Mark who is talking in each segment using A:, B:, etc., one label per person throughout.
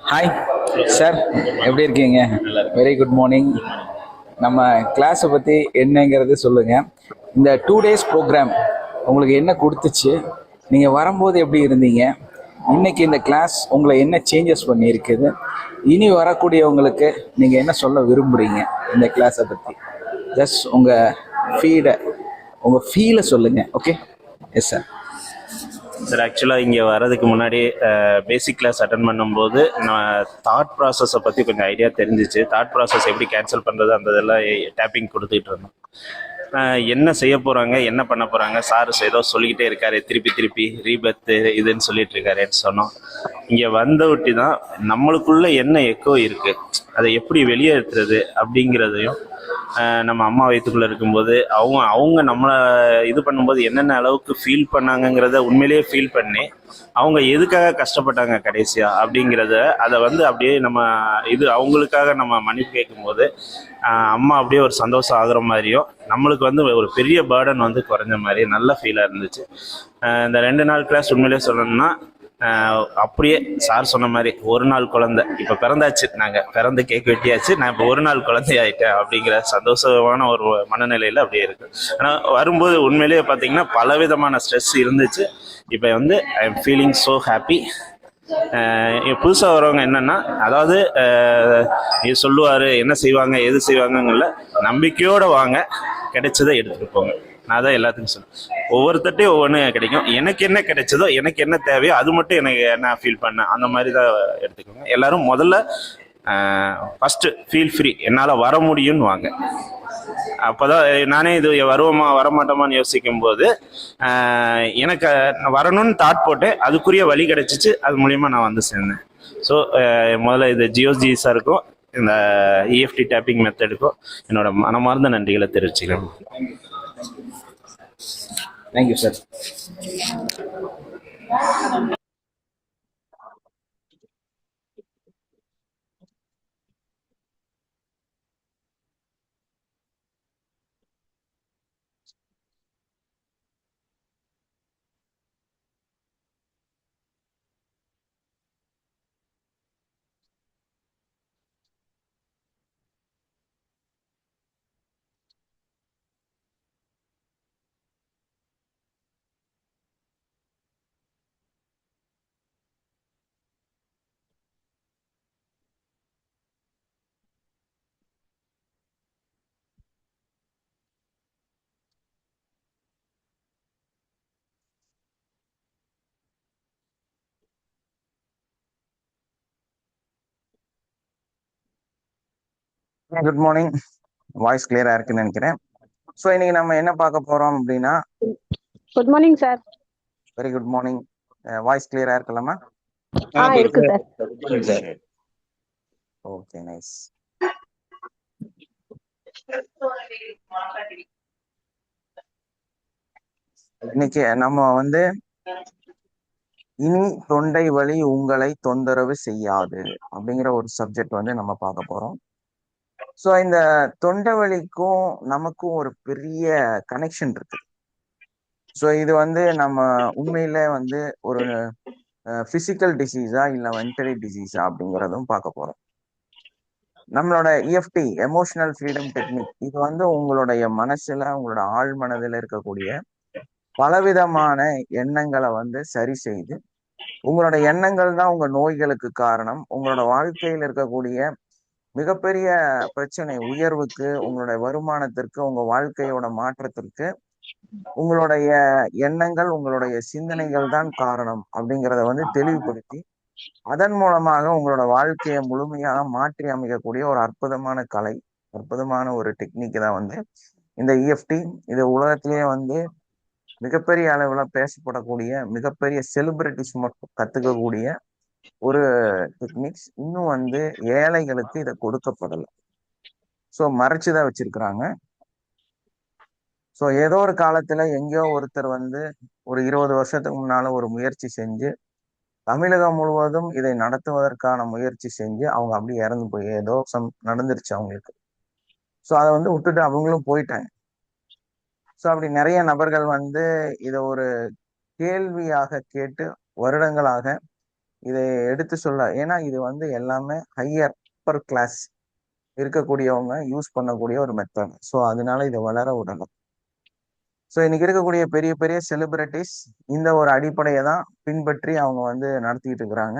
A: Hi sir, எப்படி இருக்கீங்க? Very good morning. நம்ம கிளாஸை பற்றி என்னங்கிறது சொல்லுங்கள். இந்த 2 days ப்ரோக்ராம் உங்களுக்கு என்ன கொடுத்துச்சு? நீங்கள் வரும்போது எப்படி இருந்தீங்க? இன்னைக்கு இந்த கிளாஸ் உங்களை என்ன சேஞ்சஸ் பண்ணியிருக்குது? இனி வரக்கூடியவங்களுக்கு நீங்கள் என்ன சொல்ல விரும்புகிறீங்க இந்த கிளாஸை பற்றி? ஜஸ்ட் உங்கள் ஃபீலை சொல்லுங்கள். ஓகே? Yes sir.
B: சார், ஆக்சுவலாக இங்கே வர்றதுக்கு முன்னாடி பேசிக் கிளாஸ் அட்டன் பண்ணும்போது நான் தாட் ப்ராசஸை பற்றி கொஞ்சம் ஐடியா தெரிஞ்சிச்சு. தாட் ப்ராசஸ் எப்படி கேன்சல் பண்ணுறது அந்த இதெல்லாம் டேப்பிங் கொடுத்துக்கிட்டு இருந்தோம். என்ன செய்ய போகிறாங்க, என்ன பண்ண போகிறாங்க, சார் ஏதோ சொல்லிக்கிட்டே இருக்காரு, திருப்பி திருப்பி ரீபத்து இதுன்னு சொல்லிட்டு இருக்காருன்னு சொன்னோம். இங்கே வந்த ஒட்டி தான் நம்மளுக்குள்ள என்ன எக்கோ இருக்குது, அதை எப்படி வெளியேற்றுறது அப்படிங்கிறதையும், நம்ம அம்மா வயிற்றுக்குள்ளே இருக்கும்போது அவங்க நம்மளை இது பண்ணும்போது என்னென்ன அளவுக்கு ஃபீல் பண்ணாங்கங்கிறத உண்மையிலேயே ஃபீல் பண்ணி அவங்க எதுக்காக கஷ்டப்பட்டாங்க கடைசியாக அப்படிங்கிறத அதை அப்படியே நம்ம அவங்களுக்காக நம்ம மன்னிப்பு கேட்கும்போது அம்மா அப்படியே ஒரு சந்தோஷம் ஆகுற மாதிரியும் நம்மளுக்கு ஒரு பெரிய பேர்டன் குறைஞ்ச மாதிரி நல்ல ஃபீலாக இருந்துச்சு. இந்த 2 நாள் கிளாஸ் உண்மையிலேயே சொல்லணும்னா அப்படியே சார் சொன்ன மாதிரி ஒரு நாள் குழந்தை இப்போ பிறந்தாச்சு, நாங்கள் பிறந்து கேக் வெட்டியாச்சு, நான் இப்போ ஒரு நாள் குழந்தை ஆகிட்டேன் அப்படிங்கிற சந்தோஷமான ஒரு மனநிலையில் அப்படியே இருக்கு. ஆனால் வரும்போது உண்மையிலேயே பார்த்தீங்கன்னா பலவிதமான ஸ்ட்ரெஸ் இருந்துச்சு. இப்போ I am feeling so happy. புதுசாக வரவங்க என்னென்னா, அதாவது இது சொல்லுவார், என்ன செய்வாங்க எது செய்வாங்கங்கள நம்பிக்கையோடு வாங்க, கிடைச்சதை எடுத்துகிட்டு போங்க. நான் தான் எல்லாத்துக்கும் சொல்லுவேன், ஒவ்வொருத்தட்டையும் ஒவ்வொன்று கிடைக்கும். எனக்கு என்ன கிடைச்சதோ, எனக்கு என்ன தேவையோ அது மட்டும் எனக்கு என்ன ஃபீல் பண்ண அந்த மாதிரி தான் எடுத்துக்கோங்க. எல்லாரும் முதல்ல ஃபஸ்ட்டு ஃபீல் ஃப்ரீ, என்னால் வர முடியும்னு வாங்க. அப்போ தான் நானே இது வருவோமா வரமாட்டோமான்னு யோசிக்கும் போது எனக்கு வரணும்னு தாட் போட்டேன், அதுக்குரிய வழி கிடைச்சிச்சு, அது மூலிமா நான் சேர்ந்தேன். ஸோ முதல்ல இது ஜியோஜி சாருக்கும் இந்த இஎஃப்டி டேப்பிங் மெத்தடுக்கும் என்னோட மனமார்ந்த நன்றிகளை தெரிவிச்சுக்கிறேன்.
A: Thank you sir. Good morning. Voice கிளியரா இருக்குன்னு நினைக்கிறேன். ஸோ இன்னைக்கு நம்ம என்ன பார்க்க போறோம் அப்படின்னா,
C: good morning sir.
A: Very good morning. Voice கிளியரா இருக்கலாமா?
C: இருக்கு சார்.
A: Okay, nice. இன்னைக்கு நம்ம இனி தொண்டை வலி உங்களை தொந்தரவு செய்யாது அப்படிங்கிற ஒரு சப்ஜெக்ட் நம்ம பார்க்க போறோம். ஸோ இந்த தொண்டை வலிக்கும் நமக்கும் ஒரு பெரிய கனெக்ஷன் இருக்கு. ஸோ இது நம்ம உண்மையில ஒரு பிசிக்கல் டிசீஸா இல்லை மென்டலி டிசீஸா அப்படிங்கிறதும் பார்க்க போறோம். நம்மளோட இஎஃப்டி எமோஷனல் ஃப்ரீடம் டெக்னிக் இது உங்களுடைய மனசுல, உங்களோட ஆழ் மனதில் இருக்கக்கூடிய பலவிதமான எண்ணங்களை சரி செய்து, உங்களோட எண்ணங்கள் தான் உங்க நோய்களுக்கு காரணம். உங்களோட வாழ்க்கையில் இருக்கக்கூடிய மிகப்பெரிய பிரச்சனை உயர்வுக்கு, உங்களுடைய வருமானத்திற்கு, உங்க வாழ்க்கையோட மாற்றத்திற்கு உங்களுடைய எண்ணங்கள், உங்களுடைய சிந்தனைகள் தான் காரணம் அப்படிங்கிறத தெளிவுபடுத்தி, அதன் மூலமாக உங்களோட வாழ்க்கையை முழுமையாக மாற்றி அமைக்கக்கூடிய ஒரு அற்புதமான கலை, அற்புதமான ஒரு டெக்னிக் தான் இந்த இஎஃப்டி. இது உலகத்திலேயே மிகப்பெரிய அளவுல பேசப்படக்கூடிய, மிகப்பெரிய செலிபிரிட்டிஸ் மட்டும் கத்துக்கக்கூடிய ஒரு டெக்னிக்ஸ். இன்னும் ஏழைகளுக்கு இதை கொடுக்கப்படலை. ஸோ மறைச்சுதான் வச்சிருக்கிறாங்க. ஸோ ஏதோ ஒரு காலத்துல எங்கேயோ ஒருத்தர் ஒரு 20 வருஷத்துக்கு முன்னால ஒரு முயற்சி செஞ்சு தமிழகம் முழுவதும் இதை நடத்துவதற்கான முயற்சி செஞ்சு அவங்க அப்படியே இறந்து போய் ஏதோ நடந்துருச்சு அவங்களுக்கு. ஸோ அதை விட்டுட்டு அவங்களும் போயிட்டாங்க. ஸோ அப்படி நிறைய நபர்கள் இதை ஒரு கேள்வியாக கேட்டு வருடங்களாக இதை எடுத்து சொல்ல, ஏன்னா இது வந்து எல்லாமே ஹையர் அப்பர் கிளாஸ் இருக்கக்கூடியவங்க யூஸ் பண்ணக்கூடிய ஒரு மெத்தட். ஸோ அதனால இதை வளர விடணும். ஸோ இன்னைக்கு இருக்கக்கூடிய பெரிய பெரிய செலிபிரிட்டிஸ் இந்த ஒரு அடிப்படையை தான் பின்பற்றி அவங்க வந்து நடத்திட்டு இருக்கிறாங்க.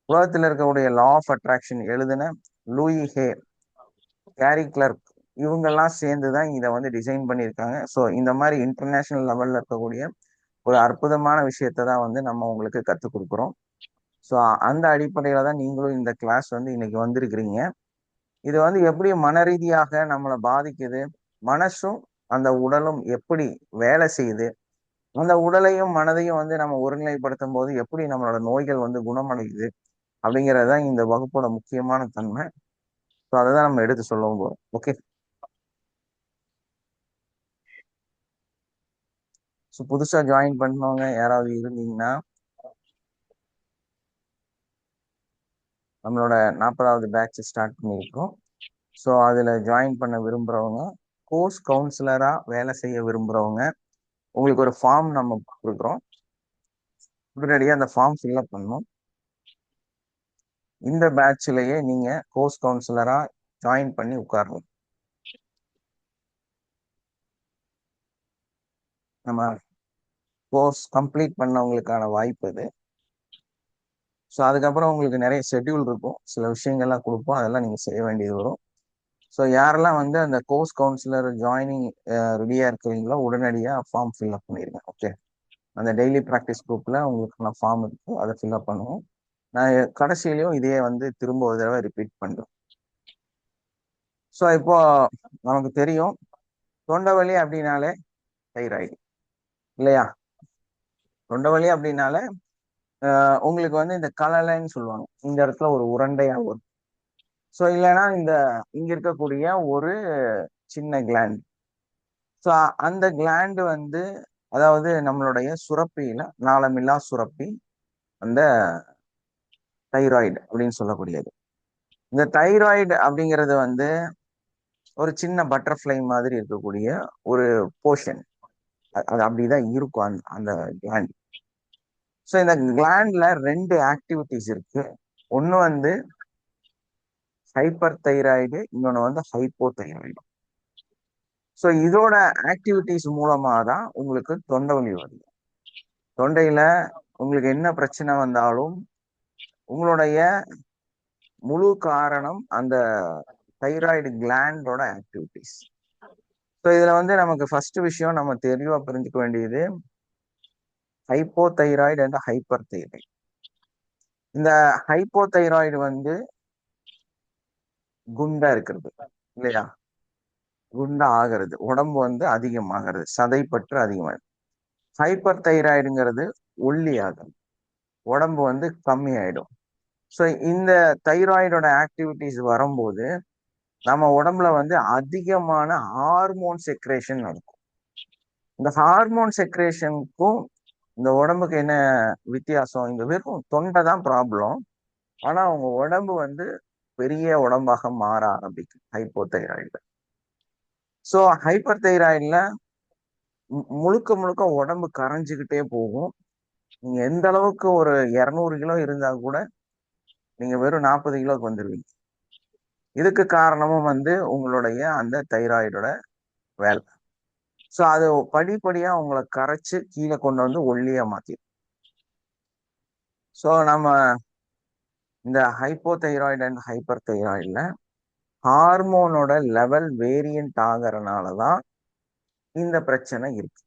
A: உலகத்தில் இருக்கக்கூடிய லா ஆஃப் அட்ராக்ஷன் எழுதின லூயி ஹே, கேரி கிளர்க், இவங்கெல்லாம் சேர்ந்து தான் இதை வந்து டிசைன் பண்ணியிருக்காங்க. ஸோ இந்த மாதிரி இன்டர்நேஷனல் லெவல்ல இருக்கக்கூடிய ஒரு அற்புதமான விஷயத்தை தான் வந்து நம்ம உங்களுக்கு கற்றுக் கொடுக்குறோம். ஸோ அந்த அடிப்படையில தான் நீங்களும் இந்த கிளாஸ் வந்து இன்னைக்கு வந்திருக்கிறீங்க. இது வந்து எப்படி மன ரீதியாக நம்மளை பாதிக்குது, மனசும் அந்த உடலும் எப்படி வேலை செய்யுது, அந்த உடலையும் மனதையும் வந்து நம்ம ஒருநிலைப்படுத்தும் போது எப்படி நம்மளோட நோய்கள் வந்து குணமடையுது அப்படிங்கிறது தான் இந்த வகுப்போட முக்கியமான தன்மை. ஸோ அதை தான் நம்ம எடுத்து சொல்லவும் போறோம். ஓகே, ஸோ புதுசா ஜாயின் பண்ணவங்க யாராவது இருந்தீங்கன்னா நம்மளோட 40வது பேட்ச் ஸ்டார்ட் பண்ணியிருக்கோம். ஸோ அதில் ஜாயின் பண்ண விரும்புகிறவங்க, கோர்ஸ் கவுன்சிலராக வேலை செய்ய விரும்புகிறவங்க, உங்களுக்கு ஒரு ஃபார்ம் நம்ம கொடுக்குறோம். உடனடியாக அந்த ஃபார்ம் ஃபில்அப் பண்ணணும். இந்த பேட்ச்லயே நீங்கள் கோர்ஸ் கவுன்சிலராக ஜாயின் பண்ணி உட்காரணும். நம்ம கோர்ஸ் கம்ப்ளீட் பண்ணவங்களுக்கான வாய்ப்பு இது. ஸோ அதுக்கப்புறம் உங்களுக்கு நிறைய ஷெட்யூல் இருக்கும், சில விஷயங்கள்லாம் கொடுப்போம், அதெல்லாம் நீங்கள் செய்ய வேண்டியது வரும். ஸோ யாரெல்லாம் வந்து அந்த கோர்ஸ் கவுன்சிலர் ஜாயினிங் ரெடியாக இருக்கிறீங்களோ உடனடியாக ஃபார்ம் ஃபில்அப் பண்ணிடுங்க. ஓகே, அந்த டெய்லி ப்ராக்டிஸ் குரூப்பில் உங்களுக்கான ஃபார்ம் இருக்கு, அதை ஃபில்அப் பண்ணுவோம். நான் கடைசியிலையும் இதையே வந்து திரும்ப ஒரு தடவை ரிப்பீட் பண்ணுறேன். ஸோ இப்போ நமக்கு தெரியும், தொண்டை வலி அப்படின்னாலே தைராய்டு இல்லையா? தொண்டை வலி அப்படின்னாலே உங்களுக்கு வந்து இந்த கலலைன்னு சொல்லுவாங்க, இந்த இடத்துல ஒரு உருண்டையா வரும். ஸோ இல்லைன்னா இந்த இங்க இருக்கக்கூடிய ஒரு சின்ன கிளாண்ட். ஸோ அந்த கிளாண்டு வந்து, அதாவது நம்மளுடைய சுரப்பியில நாளமில்லா சுரப்பி அந்த தைராய்டு அப்படின்னு சொல்லக்கூடியது. இந்த தைராய்டு அப்படிங்கிறது வந்து ஒரு சின்ன பட்டர்ஃப்ளை மாதிரி இருக்கக்கூடிய ஒரு போர்ஷன். அது அப்படிதான் இருக்கும் அந்த கிளாண்ட். ஸோ இந்த கிளாண்ட்ல 2 ஆக்டிவிட்டிஸ் இருக்கு. ஒன்று வந்து ஹைப்பர் தைராய்டு, இன்னொன்று வந்து ஹைப்போ தைராய்டு. ஸோ இதோட ஆக்டிவிட்டிஸ் மூலமா தான் உங்களுக்கு தொண்டை வலி வருது. தொண்டையில உங்களுக்கு என்ன பிரச்சனை வந்தாலும் உங்களுடைய முழு காரணம் அந்த தைராய்டு கிளாண்டோட ஆக்டிவிட்டிஸ். ஸோ இதுல வந்து நமக்கு ஃபர்ஸ்ட் விஷயம் நம்ம தெளிவா புரிஞ்சுக்க வேண்டியது hypo thyroid and hyper thyroid. இந்த ஹைப்போ தைராய்டு வந்து குண்டா இருக்கிறது இல்லையா, குண்டா ஆகிறது, உடம்பு வந்து அதிகமாகிறது, சதைப்பற்று அதிகமாகிறது. ஹைப்பர் தைராய்டுங்கிறது ஒல்லி ஆகும், உடம்பு வந்து கம்மி ஆயிடும். ஸோ இந்த தைராய்டோட ஆக்டிவிட்டிஸ் வரும்போது நம்ம உடம்புல வந்து அதிகமான ஹார்மோன் செக்ரேஷன் நடக்கும். இந்த ஹார்மோன் செக்ரேஷனுக்கும் இந்த உடம்புக்கு என்ன வித்தியாசம்? இந்த வெறும் தொண்டை தான் ப்ராப்ளம், ஆனா உங்க உடம்பு வந்து பெரிய உடம்பாக மாற ஆரம்பிக்கும் ஹைப்போ தைராய்டுல. ஸோ ஹைப்பர் தைராய்டுல முழுக்க முழுக்க உடம்பு கரைஞ்சுக்கிட்டே போகும். நீங்க எந்த அளவுக்கு ஒரு 200 கிலோ இருந்தா கூட நீங்க வெறும் 40 கிலோக்கு வந்துருவீங்க. இதுக்கு காரணமும் வந்து உங்களுடைய அந்த தைராய்டோட வேலை. ஸோ அது படிப்படியா உங்களை கரைச்சு கீழே கொண்டு வந்து ஒல்லியா மாத்திடும். ஸோ நம்ம இந்த ஹைப்போ தைராய்டு அண்ட் ஹைப்பர் தைராய்டுல ஹார்மோனோட லெவல் வேரியன்ட் ஆகிறனால தான் இந்த பிரச்சனை இருக்கு.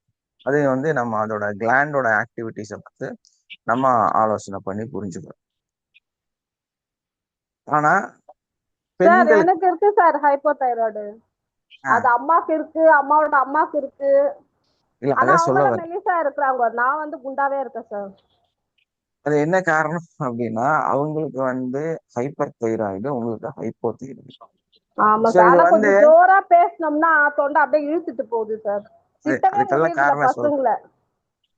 A: அது வந்து நம்ம அதோட கிளாண்டோட ஆக்டிவிட்டிஸை பார்த்து நம்ம ஆலோசனை பண்ணி புரிஞ்சுக்கிறோம். ஆனா
C: சார்
A: பெண்கள்
C: எனக்கு இருக்கு சார் ஹைப்போதைராய்டு. அது அம்மாக்கு இருக்கு, அம்மாவோட அம்மாக்கு இருக்கு.
A: இல்ல
C: ஆனா
A: அதை
C: அவங்க
A: சொல்ல
C: எல்லாம்
A: வரேன்.
C: மெலிசா இருக்கிறாங்க, நான் வந்து குண்டாவே இருக்கேன் சார்.
A: அது என்ன காரணம் அப்படின்னா அவங்களுக்கு வந்து ஹைப்பர் தைராய்டு, உங்களுக்கு ஹைப்போ தைராய்டு.
C: ஆமா
A: ஸோ
C: சார்,
A: இது
C: ஆனா
A: வந்து
C: கொஞ்சம் ஜோரா பேசினோம்னா தொண்டை அப்படியே இழுத்துட்டு போகுது சார். திட்டவே
A: அதுக்கெல்லாம்
C: முடியல
A: காரணம்
C: பசங்களை.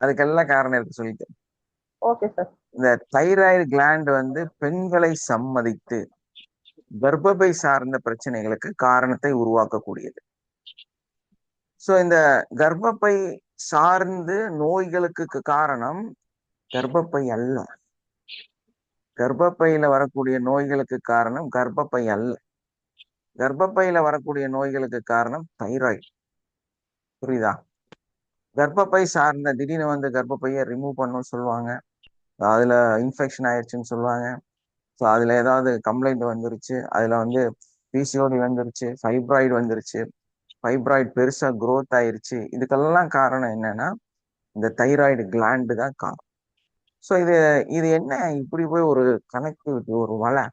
A: அதுக்கெல்லாம் காரணம் இருக்கு சொல்லிட்டு.
C: Okay sir.
A: இந்த தைராய்டு கிளாண்ட் வந்து பெண்களை சம்மதித்து கர்ப்பப்பை சார்ந்த பிரச்சனைகளுக்கு காரணத்தை உருவாக்கக்கூடியது. ஸோ இந்த கர்ப்பப்பை சார்ந்து நோய்களுக்கு காரணம் கர்ப்பப்பை அல்ல, கர்ப்பப்பையில வரக்கூடிய நோய்களுக்கு காரணம் கர்ப்பப்பை அல்ல. கர்ப்பப்பையில வரக்கூடிய நோய்களுக்கு காரணம் தைராய்டு. புரியுதா? கர்ப்பப்பை சார்ந்த திடீர்னு வந்து கர்ப்பப்பையை ரிமூவ் பண்ணணும்னு சொல்லுவாங்க, அதுல இன்ஃபெக்ஷன் ஆயிடுச்சுன்னு சொல்லுவாங்க. ஸோ அதுல ஏதாவது கம்ப்ளைண்ட் வந்துருச்சு, அதுல வந்து பிசிஓடி வந்துருச்சு, ஃபைப்ராய்டு வந்துருச்சு, ஃபைப்ராய்டு பெருசா growth ஆயிருச்சு. இதுக்கெல்லாம் காரணம் என்னன்னா இந்த தைராய்டு கிளாண்டு தான் காரணம். ஸோ இது இது என்ன இப்படி போய் ஒரு கனெக்டிவிட்டி, ஒரு வலை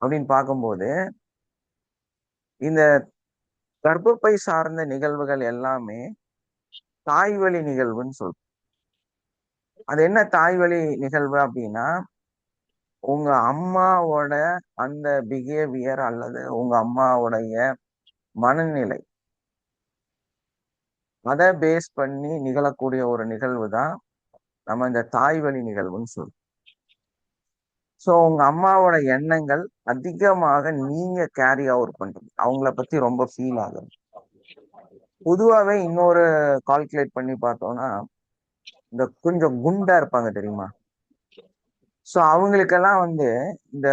A: அப்படின்னு பார்க்கும்போது, இந்த கர்ப்பப்பை சார்ந்த நிகழ்வுகள் எல்லாமே தாய்வழி நிகழ்வுன்னு சொல்றோம். அது என்ன தாய்வழி நிகழ்வு அப்படின்னா, உங்க அம்மாவோட அந்த பிஹேவியர் அல்லது உங்க அம்மாவுடைய மனநிலை, அதை பேஸ் பண்ணி நிகழக்கூடிய ஒரு நிகழ்வு தான் நம்ம இந்த தாய்வழி நிகழ்வுன்னு சொல்றோம். ஸோ உங்க அம்மாவோட எண்ணங்கள் அதிகமாக நீங்க கேரி அவுட் பண்றது, அவங்கள பத்தி ரொம்ப ஃபீல் ஆகுது. பொதுவாகவே இன்னொரு கால்குலேட் பண்ணி பார்த்தோம்னா, இந்த கொஞ்சம் குண்டா இருப்பாங்க தெரியுமா, ஸோ அவங்களுக்கெல்லாம் வந்து இந்த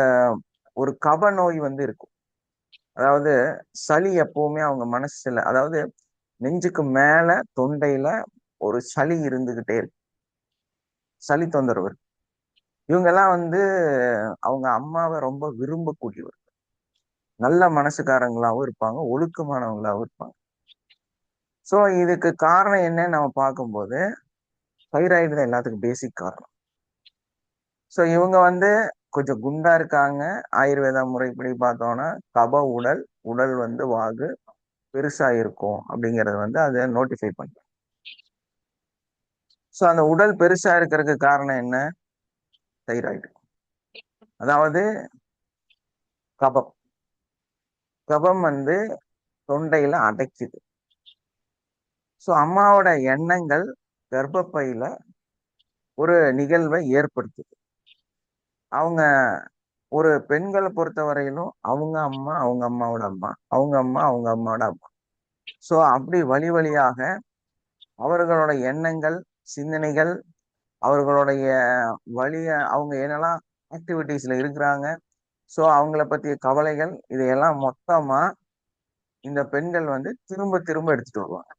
A: ஒரு கப நோய் வந்து இருக்கும். அதாவது சளி எப்பவுமே அவங்க மனசுல, அதாவது நெஞ்சுக்கு மேல தொண்டையில ஒரு சளி இருந்துகிட்டே இருக்கு, சளி தொந்தரவு இருக்கு. இவங்கெல்லாம் வந்து அவங்க அம்மாவை ரொம்ப விரும்பக்கூடியவர், நல்ல மனசுக்காரங்களாவும் இருப்பாங்க, ஒழுக்கமானவங்களாவும் இருப்பாங்க. ஸோ இதுக்கு காரணம் என்னன்னு நம்ம பார்க்கும்போது தைராய்டு தான் எல்லாத்துக்கும் பேசிக் காரணம். ஸோ இவங்க வந்து கொஞ்சம் குண்டா இருக்காங்க. ஆயுர்வேதா முறைப்படி பார்த்தோம்னா கப உடல், உடல் வந்து வாகு பெருசா இருக்கும் அப்படிங்கறது வந்து அதை நோட்டிஃபை பண்ணும். ஸோ அந்த உடல் பெருசா இருக்கிறதுக்கு காரணம் என்ன? தைராய்டு. அதாவது கபம். கபம் வந்து தொண்டையில அடைக்குது. ஸோ அம்மாவோட எண்ணங்கள் கர்ப்பப்பையில ஒரு நிகழ்வை ஏற்படுத்துது. அவங்க ஒரு பெண்களை பொறுத்த வரையிலும் அவங்க அம்மா, அவங்க அம்மாவோட அம்மா, அவங்க அம்மா, அவங்க அம்மாவோட அம்மா. ஸோ அப்படி வழி வழியாக அவர்களோட எண்ணங்கள், சிந்தனைகள், அவர்களுடைய வழிய, அவங்க என்னெல்லாம் ஆக்டிவிட்டீஸ்ல இருக்கிறாங்க, ஸோ அவங்கள பற்றிய கவலைகள், இதையெல்லாம் மொத்தமா இந்த பெண்கள் வந்து திரும்ப திரும்ப எடுத்துட்டு வருவாங்க.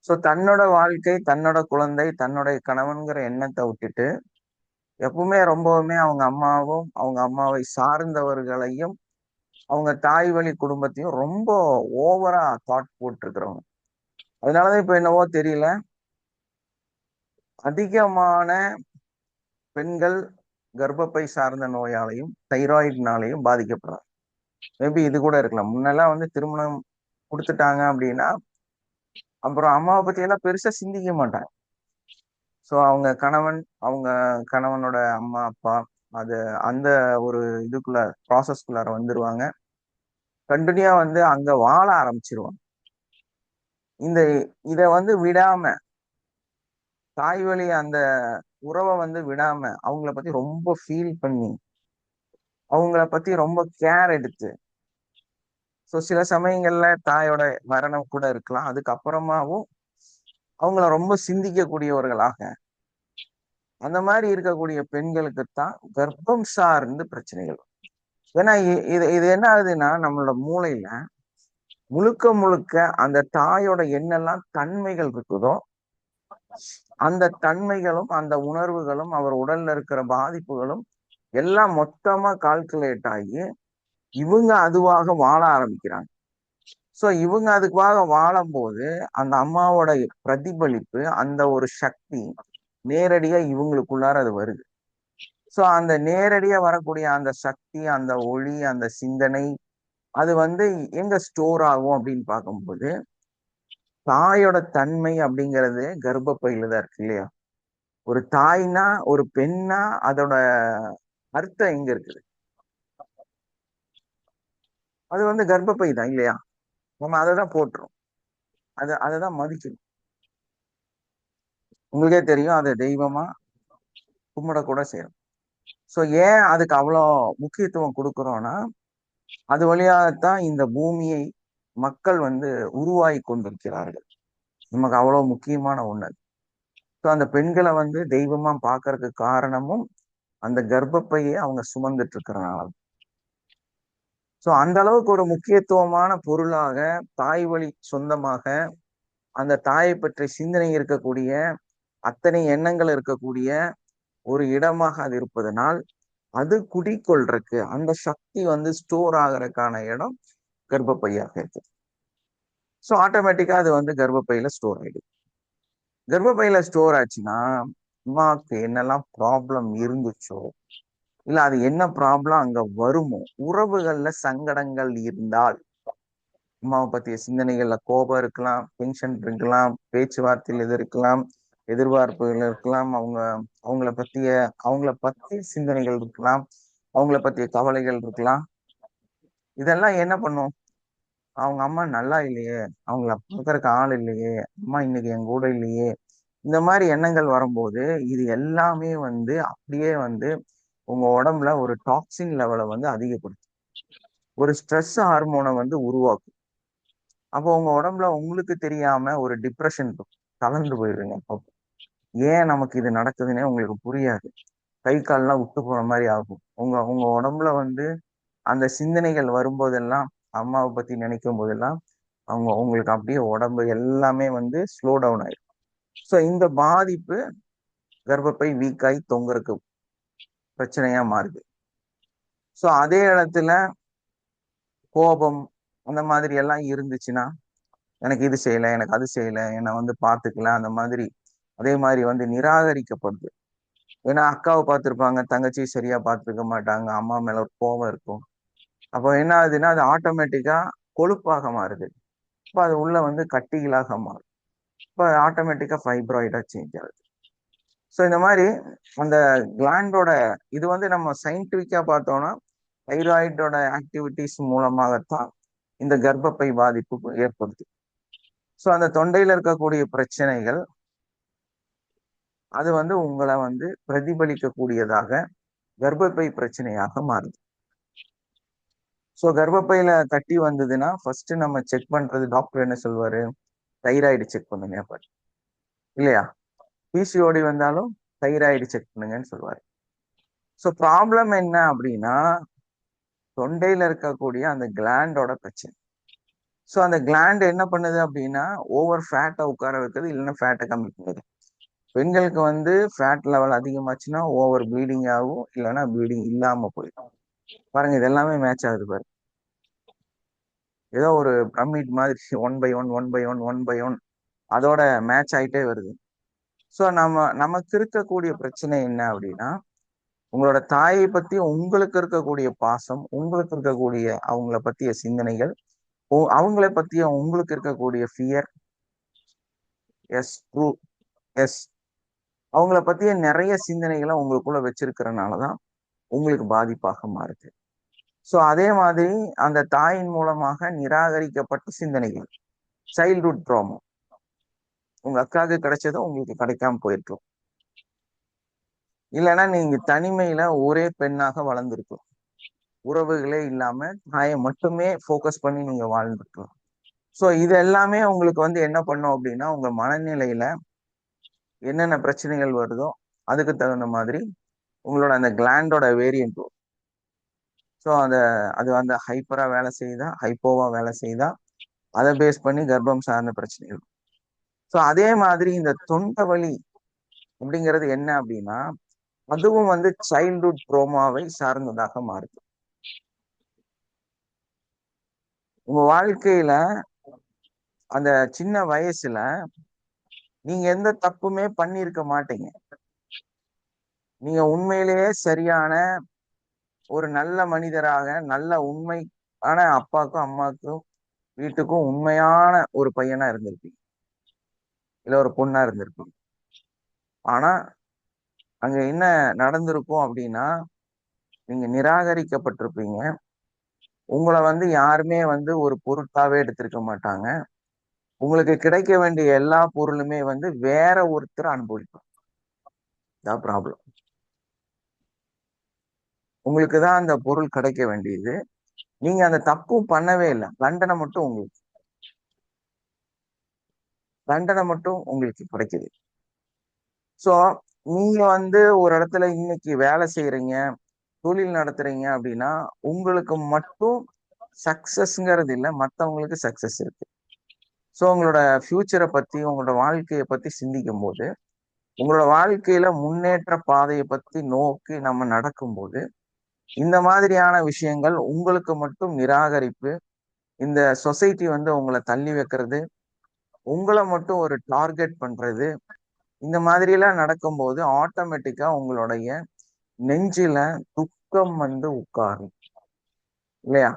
A: ஸோ தன்னோட வாழ்க்கை, தன்னோட குழந்தை, தன்னுடைய கணவன்கிற எண்ணத்தை விட்டுட்டு எப்பவுமே ரொம்பவுமே அவங்க அம்மாவும் அவங்க அம்மாவை சார்ந்தவர்களையும் அவங்க தாய் வழி குடும்பத்தையும் ரொம்ப ஓவரா தாட் போட்டிருக்கிறவங்க. அதனாலதான் இப்ப என்னவோ தெரியல, அதிகமான பெண்கள் கர்ப்பப்பை சார்ந்த நோயாலையும் தைராய்டுனாலையும் பாதிக்கப்படுறாங்க. மேபி இது கூட இருக்கலாம். முன்னெல்லாம் வந்து திருமணம் கொடுத்துட்டாங்க அப்படின்னா அப்புறம் அம்மாவை பத்தி எல்லாம் பெருசா சிந்திக்க மாட்டாங்க. ஸோ அவங்க கணவன், அவங்க கணவனோட அம்மா அப்பா, அது அந்த ஒரு இதுக்குள்ள ப்ராசஸ்குள்ளார வந்துருவாங்க. கண்டினியூவா வந்து அங்க வாழ ஆரம்பிச்சிருவாங்க. இந்த இத வந்து விடாம, தாய் வழி அந்த உறவை வந்து விடாம அவங்கள பத்தி ரொம்ப ஃபீல் பண்ணி, அவங்கள பத்தி ரொம்ப கேர் எடுத்து, ஸோ சில சமயங்கள்ல தாயோட மரணம் கூட இருக்கலாம், அதுக்கப்புறமாவும் அவங்கள ரொம்ப சிந்திக்கக்கூடியவர்களாக, அந்த மாதிரி இருக்கக்கூடிய பெண்களுக்குத்தான் கர்ப்பம் சார்ந்து பிரச்சனைகள். ஏன்னா இது இது என்ன ஆகுதுன்னா, நம்மளோட மூளையில முழுக்க முழுக்க அந்த தாயோட என்னெல்லாம் தன்மைகள் இருக்குதோ அந்த தன்மைகளும் அந்த உணர்வுகளும் அவர் உடல்ல இருக்கிற பாதிப்புகளும் எல்லாம் மொத்தமா கால்குலேட் ஆகி இவங்க அதுவாக வாழ ஆரம்பிக்கிறாங்க. ஸோ இவங்க அதுக்காக வாழும்போது அந்த அம்மாவோட பிரதிபலிப்பு, அந்த ஒரு சக்தி நேரடியா இவங்களுக்குள்ளார அது வருது. ஸோ அந்த நேரடியா வரக்கூடிய அந்த சக்தி, அந்த ஒளி, அந்த சிந்தனை, அது வந்து எங்க ஸ்டோர் ஆகும் அப்படின்னு பார்க்கும்போது தாயோட தன்மை அப்படிங்கிறது கர்ப்பப்பையில தான் இருக்கு இல்லையா? ஒரு தாய்னா, ஒரு பெண்ணா, அதோட அர்த்தம் எங்க இருக்குது? அது வந்து கர்ப்பப்பை தான் இல்லையா? நம்ம அதை தான் போட்டுரும், அதை தான் மதிக்கணும். உங்களுக்கே தெரியும், அதை தெய்வமா கும்பிடக்கூட செய்யணும். ஸோ ஏன் அதுக்கு அவ்வளோ முக்கியத்துவம் கொடுக்குறோம்னா, அது வழியாகத்தான் இந்த பூமியை மக்கள் வந்து உருவாகி கொண்டிருக்கிறார்கள். நமக்கு அவ்வளவு முக்கியமான ஒண்ணு. ஸோ அந்த பெண்களை வந்து தெய்வமா பார்க்கறதுக்கு காரணமும் அந்த கர்ப்பப்பையை அவங்க சுமந்துட்டு இருக்கிறனால. சோ அந்த அளவுக்கு ஒரு முக்கியத்துவமான பொருளாக தாய் வழி சொந்தமாக அந்த தாயை பற்றி சிந்தனை இருக்கக்கூடிய அத்தனை எண்ணங்கள் இருக்கக்கூடிய ஒரு இடமாக அது இருப்பதனால் அது குடிக்கொள்றதுக்கு அந்த சக்தி ஸ்டோர் ஆகிறதுக்கான இடம் கர்ப்பப்பையாக இருக்கு. ஸோ ஆட்டோமேட்டிக்கா அது கர்ப்பப்பையில ஸ்டோர் ஆயிடுது. கர்ப்பப்பையில ஸ்டோர் ஆச்சுன்னா அம்மாவுக்கு என்னெல்லாம் ப்ராப்ளம் இருந்துச்சோ இல்ல அது என்ன ப்ராப்ளம் அங்க வருமோ, உறவுகள்ல சங்கடங்கள் இருந்தால் அம்மாவை பத்திய சிந்தனைகள்ல கோபம் இருக்கலாம், டென்ஷன் இருக்கலாம், பேச்சுவார்த்தையில் இது இருக்கலாம், எதிர்பார்ப்புகள் இருக்கலாம், அவங்கள பத்திய சிந்தனைகள் இருக்கலாம், அவங்கள பத்திய கவலைகள் இருக்கலாம். இதெல்லாம் என்ன பண்ணும்? அவங்க அம்மா நல்லா இல்லையே, அவங்கள பார்க்கறதுக்கு ஆள் இல்லையே, அம்மா இன்னைக்கு என் கூட இல்லையே, இந்த மாதிரி எண்ணங்கள் வரும்போது இது எல்லாமே அப்படியே உங்க உடம்புல ஒரு டாக்ஸின் லெவலை அதிகப்படுத்தும், ஒரு ஸ்ட்ரெஸ் ஹார்மோனை உருவாக்கும். அப்போ உங்க உடம்புல உங்களுக்கு தெரியாம ஒரு டிப்ரெஷன் கலந்து போயிடுங்க. அப்போ ஏன் நமக்கு இது நடக்குதுன்னே உங்களுக்கு புரியாது, கை கால்லாம் விட்டு போற மாதிரி ஆகும். உங்க உங்க உடம்புல அந்த சிந்தனைகள் வரும்போதெல்லாம், அம்மாவை பத்தி நினைக்கும் போதெல்லாம் உங்களுக்கு அப்படியே உடம்பு எல்லாமே ஸ்லோ டவுன் ஆயிடும். ஸோ இந்த பாதிப்பு கர்ப்பப்பை வீக்காய் தொங்குறதுக்கு பிரச்சனையா மாறுது. ஸோ அதே இடத்துல கோபம் அந்த மாதிரி எல்லாம் இருந்துச்சுன்னா, எனக்கு இது செய்யல, எனக்கு அது செய்யல, என்னை பார்த்துக்கல, அந்த மாதிரி அதே மாதிரி நிராகரிக்கப்படுது. ஏன்னா அக்காவை பார்த்துருப்பாங்க, தங்கச்சி சரியா பார்த்துருக்க மாட்டாங்க, அம்மா மேல ஒரு கோபம் இருக்கும். அப்போ என்ன ஆகுதுன்னா அது ஆட்டோமேட்டிக்கா கொழுப்பாக மாறுது. இப்போ அது உள்ள கட்டிகளாக மாறும். இப்போ ஆட்டோமேட்டிக்கா ஃபைப்ராய்டா சேஞ்ச் ஆகுது. ஸோ இந்த மாதிரி அந்த கிளாண்டோட இது நம்ம சயின்டிஃபிக்கா பார்த்தோம்னா தைராய்டோட ஆக்டிவிட்டிஸ் மூலமாகத்தான் இந்த கர்ப்பப்பை பாதிப்பு ஏற்படுது. ஸோ அந்த தொண்டையில இருக்கக்கூடிய பிரச்சனைகள் அது உங்களை பிரதிபலிக்கக்கூடியதாக கர்ப்பப்பை பிரச்சனையாக மாறுது. ஸோ கர்ப்பப்பையில கட்டி வந்ததுன்னா ஃபர்ஸ்ட் நம்ம செக் பண்றது, டாக்டர் என்ன சொல்வாரு? தைராய்டு செக் பண்ணுங்க இல்லையா? பிசிஓடி வந்தாலும் தைராய்டு செக் பண்ணுங்கன்னு சொல்லுவாரு. ஸோ ப்ராப்ளம் என்ன அப்படின்னா தொண்டையில இருக்கக்கூடிய அந்த கிளாண்டோட பிரச்சனை. ஸோ அந்த கிளாண்ட் என்ன பண்ணுது அப்படின்னா ஓவர் ஃபேட்டை உட்கார வைக்கிறது, இல்லைன்னா ஃபேட்டை கம்மி பண்ணுது. பெண்களுக்கு ஃபேட் லெவல் அதிகமாச்சுன்னா ஓவர் ப்ளீடிங் ஆகும், இல்லைன்னா ப்ளீடிங் இல்லாம போயிடும். பாருங்க, இது எல்லாமே மேட்ச் ஆகுது பாரு. ஏதோ ஒரு பிரமிட் மாதிரி 1/1 1/1 1/1 அதோட மேட்ச் ஆயிட்டே வருது. ஸோ நமக்கு இருக்கக்கூடிய பிரச்சனை என்ன அப்படின்னா, உங்களோட தாயை பத்தி உங்களுக்கு இருக்கக்கூடிய பாசம், உங்களுக்கு இருக்கக்கூடிய அவங்கள பத்திய சிந்தனைகள், அவங்கள பத்திய உங்களுக்கு இருக்கக்கூடிய ஃபியர், எஸ் ட்ரூ, எஸ், அவங்கள பத்திய நிறைய சிந்தனைகளை உங்களுக்குள்ள வச்சிருக்கிறனாலதான் உங்களுக்கு பாதிப்பாக மாறுது. ஸோ அதே மாதிரி அந்த தாயின் மூலமாக நிராகரிக்கப்பட்ட சிந்தனைகள், சைல்ட்ஹுட் ட்ராமா, உங்க அக்காவுக்கு கிடைச்சதும் உங்களுக்கு கிடைக்காம போயிருக்கும். இல்லைன்னா நீங்க தனிமையில ஒரே பெண்ணாக வளர்ந்துருக்கலாம், உறவுகளே இல்லாம தாயை மட்டுமே ஃபோக்கஸ் பண்ணி நீங்க வாழ்ந்துருக்கலாம். ஸோ இது எல்லாமே உங்களுக்கு என்ன பண்ணும் அப்படின்னா உங்க மனநிலையில என்னென்ன பிரச்சனைகள் வருதோ அதுக்கு தகுந்த மாதிரி உங்களோட அந்த கிளாண்டோட வேரியன்ட் வரும். ஸோ அது ஹைப்பரா வேலை செய்யுதா, ஹைப்போவா வேலை செய்யுதா, அதை பேஸ் பண்ணி கர்ப்பம் சார்ந்த பிரச்சனைகள். ஸோ அதே மாதிரி இந்த தொண்டை வலி அப்படிங்கிறது என்ன அப்படின்னா அதுவும் சைல்ட்ஹுட் ட்ரோமாவை சார்ந்ததாக மாறுது. உங்க வாழ்க்கையில அந்த சின்ன வயசுல நீங்க எந்த தப்புமே பண்ணியிருக்க மாட்டீங்க. நீங்க உண்மையிலேயே சரியான ஒரு நல்ல மனிதராக, நல்ல உண்மையான அப்பாவுக்கும் அம்மாவுக்கும் வீட்டுக்கும் உண்மையான ஒரு பையனா இருந்திருப்பீங்க, இல்ல ஒரு பொண்ணா இருந்திருப்பீங்க. ஆனா அங்க என்ன நடந்திருக்கும் அப்படின்னா நீங்க நிராகரிக்கப்பட்டிருப்பீங்க. உங்களை யாருமே ஒரு பொருட்டாவே எடுத்திருக்க மாட்டாங்க. உங்களுக்கு கிடைக்க வேண்டிய எல்லா பொருளுமே வேற ஒருத்தர் அனுபவிப்பாங்க. இதான் ப்ராப்ளம். உங்களுக்கு தான் அந்த பொருள் கிடைக்க வேண்டியது, நீங்க அந்த தப்பும் பண்ணவே இல்லை, தண்டனை மட்டும் உங்களுக்கு கிடைக்குது. ஸோ நீங்க வந்து ஒரு இடத்துல இன்னைக்கு வேலை செய்யறீங்க, தொழில் நடத்துறீங்க அப்படின்னா உங்களுக்கு மட்டும் சக்சஸ்ங்கிறது இல்லை, மற்றவங்களுக்கு சக்சஸ் இருக்கு. ஸோ உங்களோட ஃபியூச்சரை பத்தி உங்களோட வாழ்க்கையை பத்தி சிந்திக்கும் போது, உங்களோட வாழ்க்கையில முன்னேற்ற பாதையை பத்தி நோக்கி நம்ம நடக்கும்போது, இந்த மாதிரியான விஷயங்கள் உங்களுக்கு மட்டும் நிராகரிப்பு, இந்த சொசைட்டி வந்து உங்களை தள்ளி வைக்கிறது, உங்களை மட்டும் ஒரு டார்கெட் பண்றது, இந்த மாதிரி எல்லாம் நடக்கும்போது ஆட்டோமேட்டிக்கா உங்களுடைய நெஞ்சில துக்கம் வந்து உட்காரும் இல்லையா?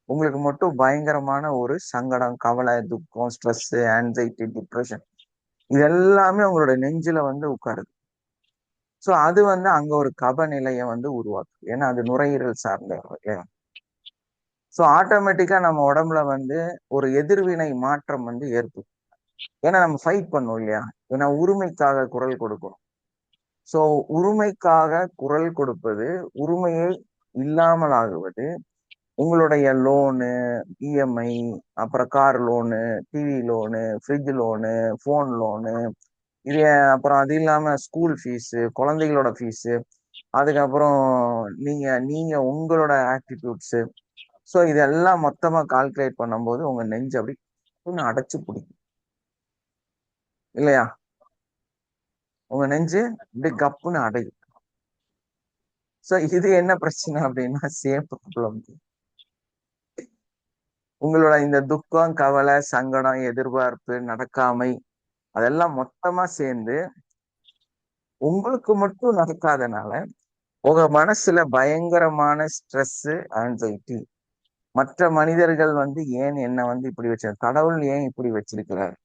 A: உங்களுக்கு மட்டும் பயங்கரமான ஒரு சங்கடம், கவலை, துக்கம், ஸ்ட்ரெஸ், ஆன்சைட்டி, டிப்ரெஷன் இது எல்லாமே உங்களோட நெஞ்சில வந்து உட்காருது. ஸோ அது வந்து அங்க ஒரு கப நிலையை வந்து உருவாக்குது. ஏன்னா அது நுரையீரல் சார்ந்த இல்லையா? ஸோ ஆட்டோமேட்டிக்கா நம்ம உடம்புல வந்து ஒரு எதிர்வினை மாற்றம் வந்து ஏற்படும். ஏன்னா நம்ம ஃபைட் பண்ணோம் இல்லையா? ஏன்னா உரிமைக்காக குரல் கொடுக்கணும். ஸோ உரிமைக்காக குரல் கொடுப்பது, உரிமையை இல்லாமல் ஆகுவது, உங்களுடைய லோனு, இஎம்ஐ, அப்புறம் car loan, TV loan, fridge loan, phone loan, இது அப்புறம் அது இல்லாம ஸ்கூல் ஃபீஸு, குழந்தைகளோட ஃபீஸு, அதுக்கப்புறம் நீங்க நீங்க உங்களோட ஆக்டிடியூட்ஸு. ஸோ இதெல்லாம் மொத்தமா கால்குலேட் பண்ணும்போது உங்க நெஞ்சு அப்படி அடைச்சு பிடிக்கும் இல்லையா? உங்க நெஞ்சு இப்படி கப்புன்னு அடையும். ஸோ இது என்ன பிரச்சனை அப்படின்னா சேம் ப்ராப்ளம். உங்களோட இந்த துக்கம், கவலை, சங்கடம், எதிர்பார்ப்பு, நடக்காமை அதெல்லாம் மொத்தமா சேர்ந்து உங்களுக்கு மட்டும் நடக்காதனால உங்க மனசுல பயங்கரமான ஸ்ட்ரெஸ், ஆன்சைட்டி. மற்ற மனிதர்கள் வந்து ஏன் என்ன வந்து இப்படி வச்ச, கடவுள் ஏன் இப்படி வச்சிருக்கிறார்,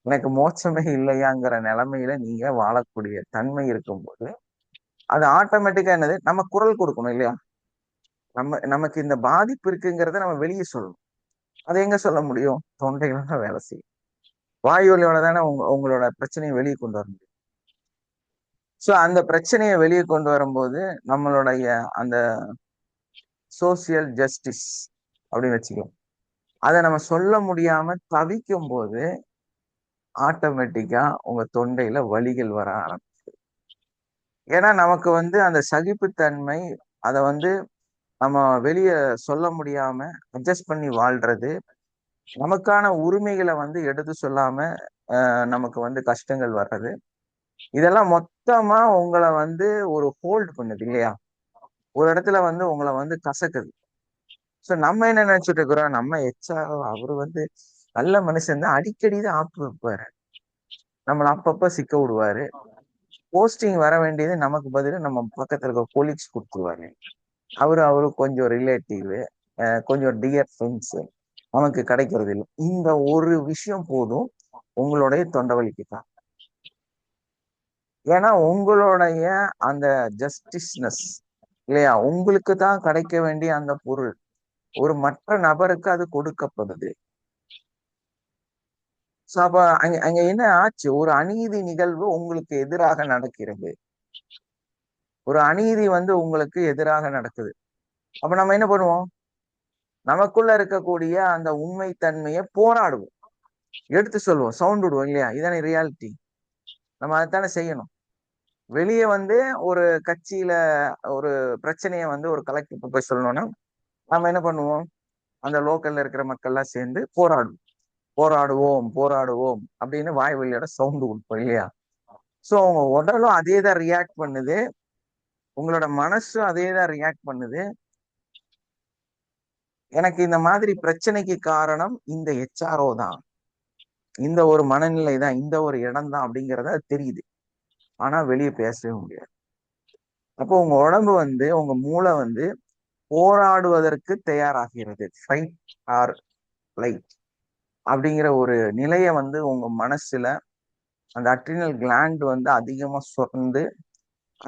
A: எனக்கு மோட்சமே இல்லையாங்கிற நிலைமையில நீங்க வாழக்கூடிய தன்மை இருக்கும்போது அது ஆட்டோமேட்டிக்கா என்னது, நம்ம குரல் கொடுக்கணும் இல்லையா? நமக்கு இந்த பாதிப்பு இருக்குங்கிறத நம்ம வெளியே சொல்லணும். அதை எங்க சொல்ல முடியும்? தொண்டையில தான் வேலை செய்யும். வாயு வழியோட தானே உங்களோட பிரச்சனையை வெளியே கொண்டு வர முடியும். ஸோ அந்த பிரச்சனையை வெளியே கொண்டு வரும்போது நம்மளுடைய அந்த சோசியல் ஜஸ்டிஸ் அப்படின்னு வச்சுக்கலாம், அதை நம்ம சொல்ல முடியாம தவிக்கும் போது ஆட்டோமேட்டிக்கா உங்க தொண்டையில வலிகள் வர ஆரம்பிக்கும். ஏன்னா நமக்கு வந்து அந்த சகிப்புத்தன்மை, அதை வந்து நம்ம வெளியே சொல்ல முடியாம அட்ஜஸ்ட் பண்ணி வாழ்றது, நமக்கான உரிமைகளை வந்து எடுத்து சொல்லாம நமக்கு வந்து கஷ்டங்கள் வர்றது, இதெல்லாம் மொத்தமா உங்களை வந்து ஒரு ஹோல்ட் பண்ணுது இல்லையா? ஒரு இடத்துல வந்து உங்களை வந்து கசக்குது. ஸோ நம்ம என்ன நினைச்சிட்டு இருக்கிறோம், நம்ம அவரு வந்து நல்ல மனுஷன் தான், அடிக்கடி தான் ஆப்பு வைப்பாரு, நம்மளை அப்பப்ப சிக்க விடுவாரு, போஸ்டிங் வர வேண்டியது நமக்கு பதில் நம்ம பக்கத்துல இருக்க கொலீக்ஸ் கொடுத்துருவாரு, அவரு கொஞ்சம் ரிலேட்டிவ், கொஞ்சம் டியர் ஃப்ரெண்ட்ஸ், நமக்கு கிடைக்கிறது இல்லை. இந்த ஒரு விஷயம் போதும் உங்களுடைய தொண்டவலிக்கு தான். ஏன்னா உங்களுடைய அந்த ஜஸ்டிஸ்னஸ் இல்லையா, உங்களுக்கு தான் கிடைக்க வேண்டிய அந்த பொருள் ஒரு மற்ற நபருக்கு அது கொடுக்கப்படுது. சோ அப்ப அங்க அங்க என்ன ஆச்சு, ஒரு அநீதி நிகழ்வு உங்களுக்கு எதிராக நடக்கிறது, ஒரு அநீதி வந்து உங்களுக்கு எதிராக நடக்குது. அப்ப நம்ம என்ன பண்ணுவோம், நமக்குள்ள இருக்கக்கூடிய அந்த உண்மை தன்மையை போராடுவோம், எடுத்து சொல்லுவோம், சவுண்ட் விடுவோம் இல்லையா? இதானே ரியாலிட்டி. நம்ம அதைத்தானே செய்யணும். வெளியே வந்து ஒரு கட்சியில ஒரு பிரச்சனையை வந்து ஒரு கலெக்டர் போய் சொல்லணும்னா நம்ம என்ன பண்ணுவோம், அந்த லோக்கல்ல இருக்கிற மக்கள்லாம் சேர்ந்து போராடுவோம், போராடுவோம் போராடுவோம் அப்படின்னு வாய் வழியோட சவுண்டு கொடுப்போம் இல்லையா? சோ உங்க உடலும் அதே தான் ரியாக்ட் பண்ணுது, உங்களோட மனசும் அதே தான் ரியாக்ட் பண்ணுது. எனக்கு இந்த மாதிரி பிரச்சனைக்கு காரணம் இந்த ஹெச்ஆர்ஓ தான், இந்த ஒரு மனநிலை தான், இந்த ஒரு இடம் தான் அப்படிங்கிறத தெரியுது. ஆனா வெளியே பேசவே முடியாது. அப்போ உங்க உடம்பு வந்து உங்க மூளை வந்து போராடுவதற்கு தயாராகிறது, ஃபைட் ஆர் ஃப்ளைட் அப்படிங்கிற ஒரு நிலையை வந்து உங்க மனசுல அந்த அட்ரினல் கிளாண்ட் வந்து அதிகமா சுரந்து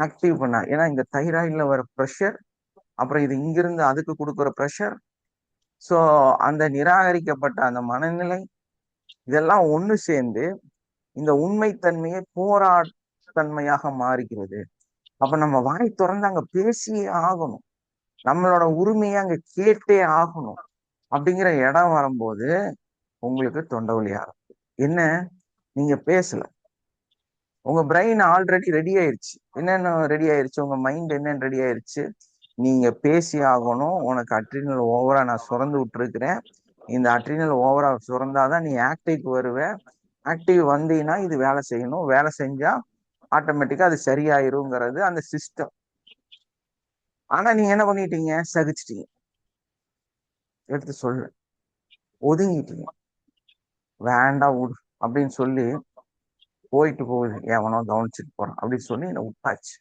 A: ஆக்டிவ் பண்ண. ஏன்னா இந்த தைராய்டுல வர ப்ரெஷர், அப்புறம் இது இங்கிருந்து அதுக்கு கொடுக்குற ப்ரெஷர், ஸோ அந்த நிராகரிக்கப்பட்ட அந்த மனநிலை, இதெல்லாம் ஒண்ணு சேர்ந்து இந்த உண்மைத்தன்மையை போராட்டன்மையாக மாறுகிறது. அப்ப நம்ம வாய் திறந்து அங்க பேசியே ஆகணும், நம்மளோட உரிமையை அங்க கேட்டே ஆகணும் அப்படிங்கிற இடம் வரும்போது உங்களுக்கு தொண்டை வலி ஆரம்பிக்கும். என்ன, நீங்க பேசல, உங்க பிரெயின் ஆல்ரெடி ரெடி ஆயிருச்சு. என்னென்ன ரெடி ஆயிருச்சு? உங்க மைண்ட் என்னென்ன ரெடி ஆயிருச்சு? நீங்க பேசி ஆகணும், உனக்கு அட்ரினல் ஓவரா நான் சுரந்து விட்டுருக்கிறேன், இந்த அட்ரினல் ஓவரா சுரந்தாதான் நீ ஆக்டிவ்க்கு வருவ, ஆக்டிவ் வந்தீங்கன்னா இது வேலை செய்யணும், வேலை செஞ்சா ஆட்டோமேட்டிக்கா அது சரியாயிருங்கிறது அந்த சிஸ்டம். ஆனா நீங்க என்ன பண்ணிட்டீங்க? சகிச்சிட்டீங்க, எடுத்து சொல்லு, ஒதுங்கிட்டீங்க, வேண்டாம் விடு அப்படின்னு சொல்லி போயிட்டு போகுது, எவனோ கவனிச்சுட்டு போறான் அப்படின்னு சொல்லி என்ன விட்டாச்சு.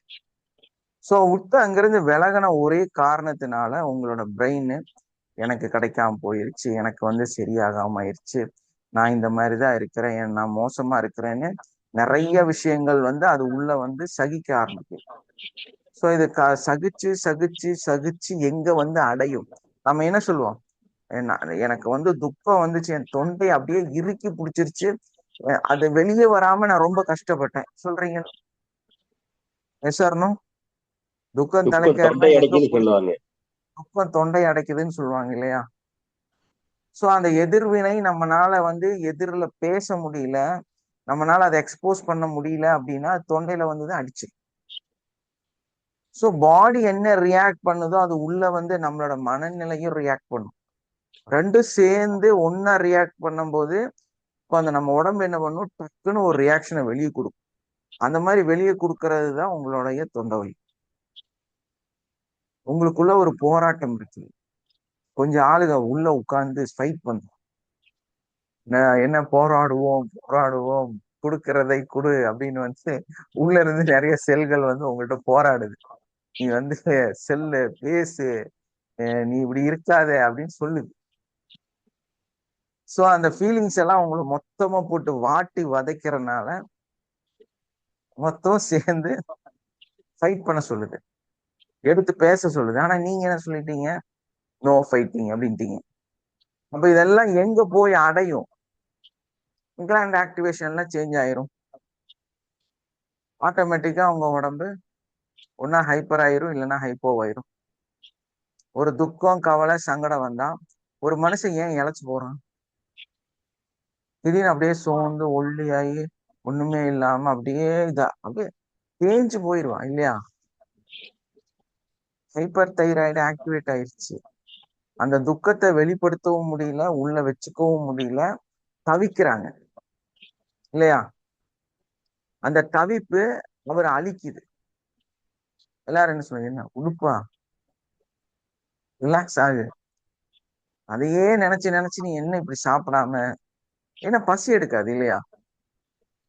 A: ஸோ விட்டு அங்கிருந்து விலகின ஒரே காரணத்தினால உங்களோட பிரெயின் எனக்கு கிடைக்காம போயிருச்சு, எனக்கு வந்து சரியாகாம ஆயிருச்சு, நான் இந்த மாதிரிதான் இருக்கிறேன், நான் மோசமா இருக்கிறேன்னு நிறைய விஷயங்கள் வந்து அது உள்ள வந்து சகிக்க ஆரம்பிக்கும். ஸோ இது சகிச்சு சகிச்சு சகிச்சு எங்க வந்து அடையும்? நம்ம என்ன சொல்லுவோம்? எனக்கு வந்து துக்கம் வந்துச்சு, என் தொண்டை அப்படியே இறுக்கி பிடிச்சிருச்சு, அது வெளியே வராம நான் ரொம்ப கஷ்டப்பட்டேன் சொல்றீங்க. எஸ்ஆர்னோ? துக்கம்
D: துக்கம்
A: தலைக்கேறினா
D: தொண்டை
A: எங்க
D: அடைக்குன்னு சொல்லுவாங்க.
A: துக்கம் தொண்டை அடைக்குதுன்னு சொல்லுவாங்க இல்லையா? சோ அந்த எதிர்வினை நம்மனால வந்து எதிரில பேச முடியல, நம்மனால அதை எக்ஸ்போஸ் பண்ண முடியல அப்படின்னா தொண்டையில வந்து அடிச்சு. ஸோ பாடி என்ன ரியாக்ட் பண்ணுதோ அது உள்ள வந்து நம்மளோட மனநிலையும் ரியாக்ட் பண்ணும். ரெண்டும் சேர்ந்து ஒன்னா ரியாக்ட் பண்ணும்போது இப்போ அந்த நம்ம உடம்பு என்ன பண்ணும்? டக்குன்னு ஒரு ரியாக்ஷனை வெளியே கொடுக்கும். அந்த மாதிரி வெளியே கொடுக்கறது தான் உங்களுடைய தொண்டை வலி. உங்களுக்குள்ள ஒரு போராட்டம் இருக்கு, கொஞ்சம் ஆளுங்க உள்ள உட்கார்ந்து ஃபைட் பண்ணும், என்ன போராடுவோம் போராடுவோம், கொடுக்கறதை கொடு அப்படின்னு வந்து உள்ள இருந்து நிறைய செல்கள் வந்து உங்கள்கிட்ட போராடுது. நீ வந்து செல்லு பேசு, நீ இப்படி இருக்காத அப்படின்னு சொல்லுது. ஸோ அந்த ஃபீலிங்ஸ் எல்லாம் உங்களை மொத்தமா போட்டு வாட்டி வதைக்கிறனால மொத்தம் சேர்ந்து ஃபைட் பண்ண சொல்லுது, எடுத்து பேச சொல்லுது. ஆனா நீங்க என்ன சொல்லிட்டீங்க? நோ ஃபைட்டிங் அப்படின்ட்டீங்க. அப்ப இதெல்லாம் எங்க போய் அடையும்? கிளாண்ட் ஆக்டிவேஷன்ல சேஞ்ச் ஆயிரும். ஆட்டோமேட்டிக்கா உங்க உடம்பு ஒன்னா ஹைப்பர் ஆயிரும், இல்லைன்னா ஹைப்போ ஆயிரும். ஒரு துக்கம், கவலை, சங்கடம் வந்தா ஒரு மனுஷன் ஏன் இழைச்சு போறான்? திடீர்னு அப்படியே சோர்ந்து ஒல்லியாகி ஒண்ணுமே இல்லாம அப்படியே அப்படியே தேஞ்சு போயிடுவான் இல்லையா? ஹைப்பர் தைராய்டு ஆக்டிவேட் ஆயிடுச்சு. அந்த துக்கத்தை வெளிப்படுத்தவும் முடியல, உள்ள வச்சுக்கவும் முடியல, தவிக்கிறாங்க இல்லையா? அந்த தவிப்பு அவரை அழிக்குது. எல்லாரும் என்ன சொல்லுங்க? என்ன உடுப்பா, ரிலாக்ஸ் ஆகு, அதையே நினைச்சு நினைச்சு நீ என்ன இப்படி சாப்பிடாம? ஏன்னா பசி எடுக்காது இல்லையா?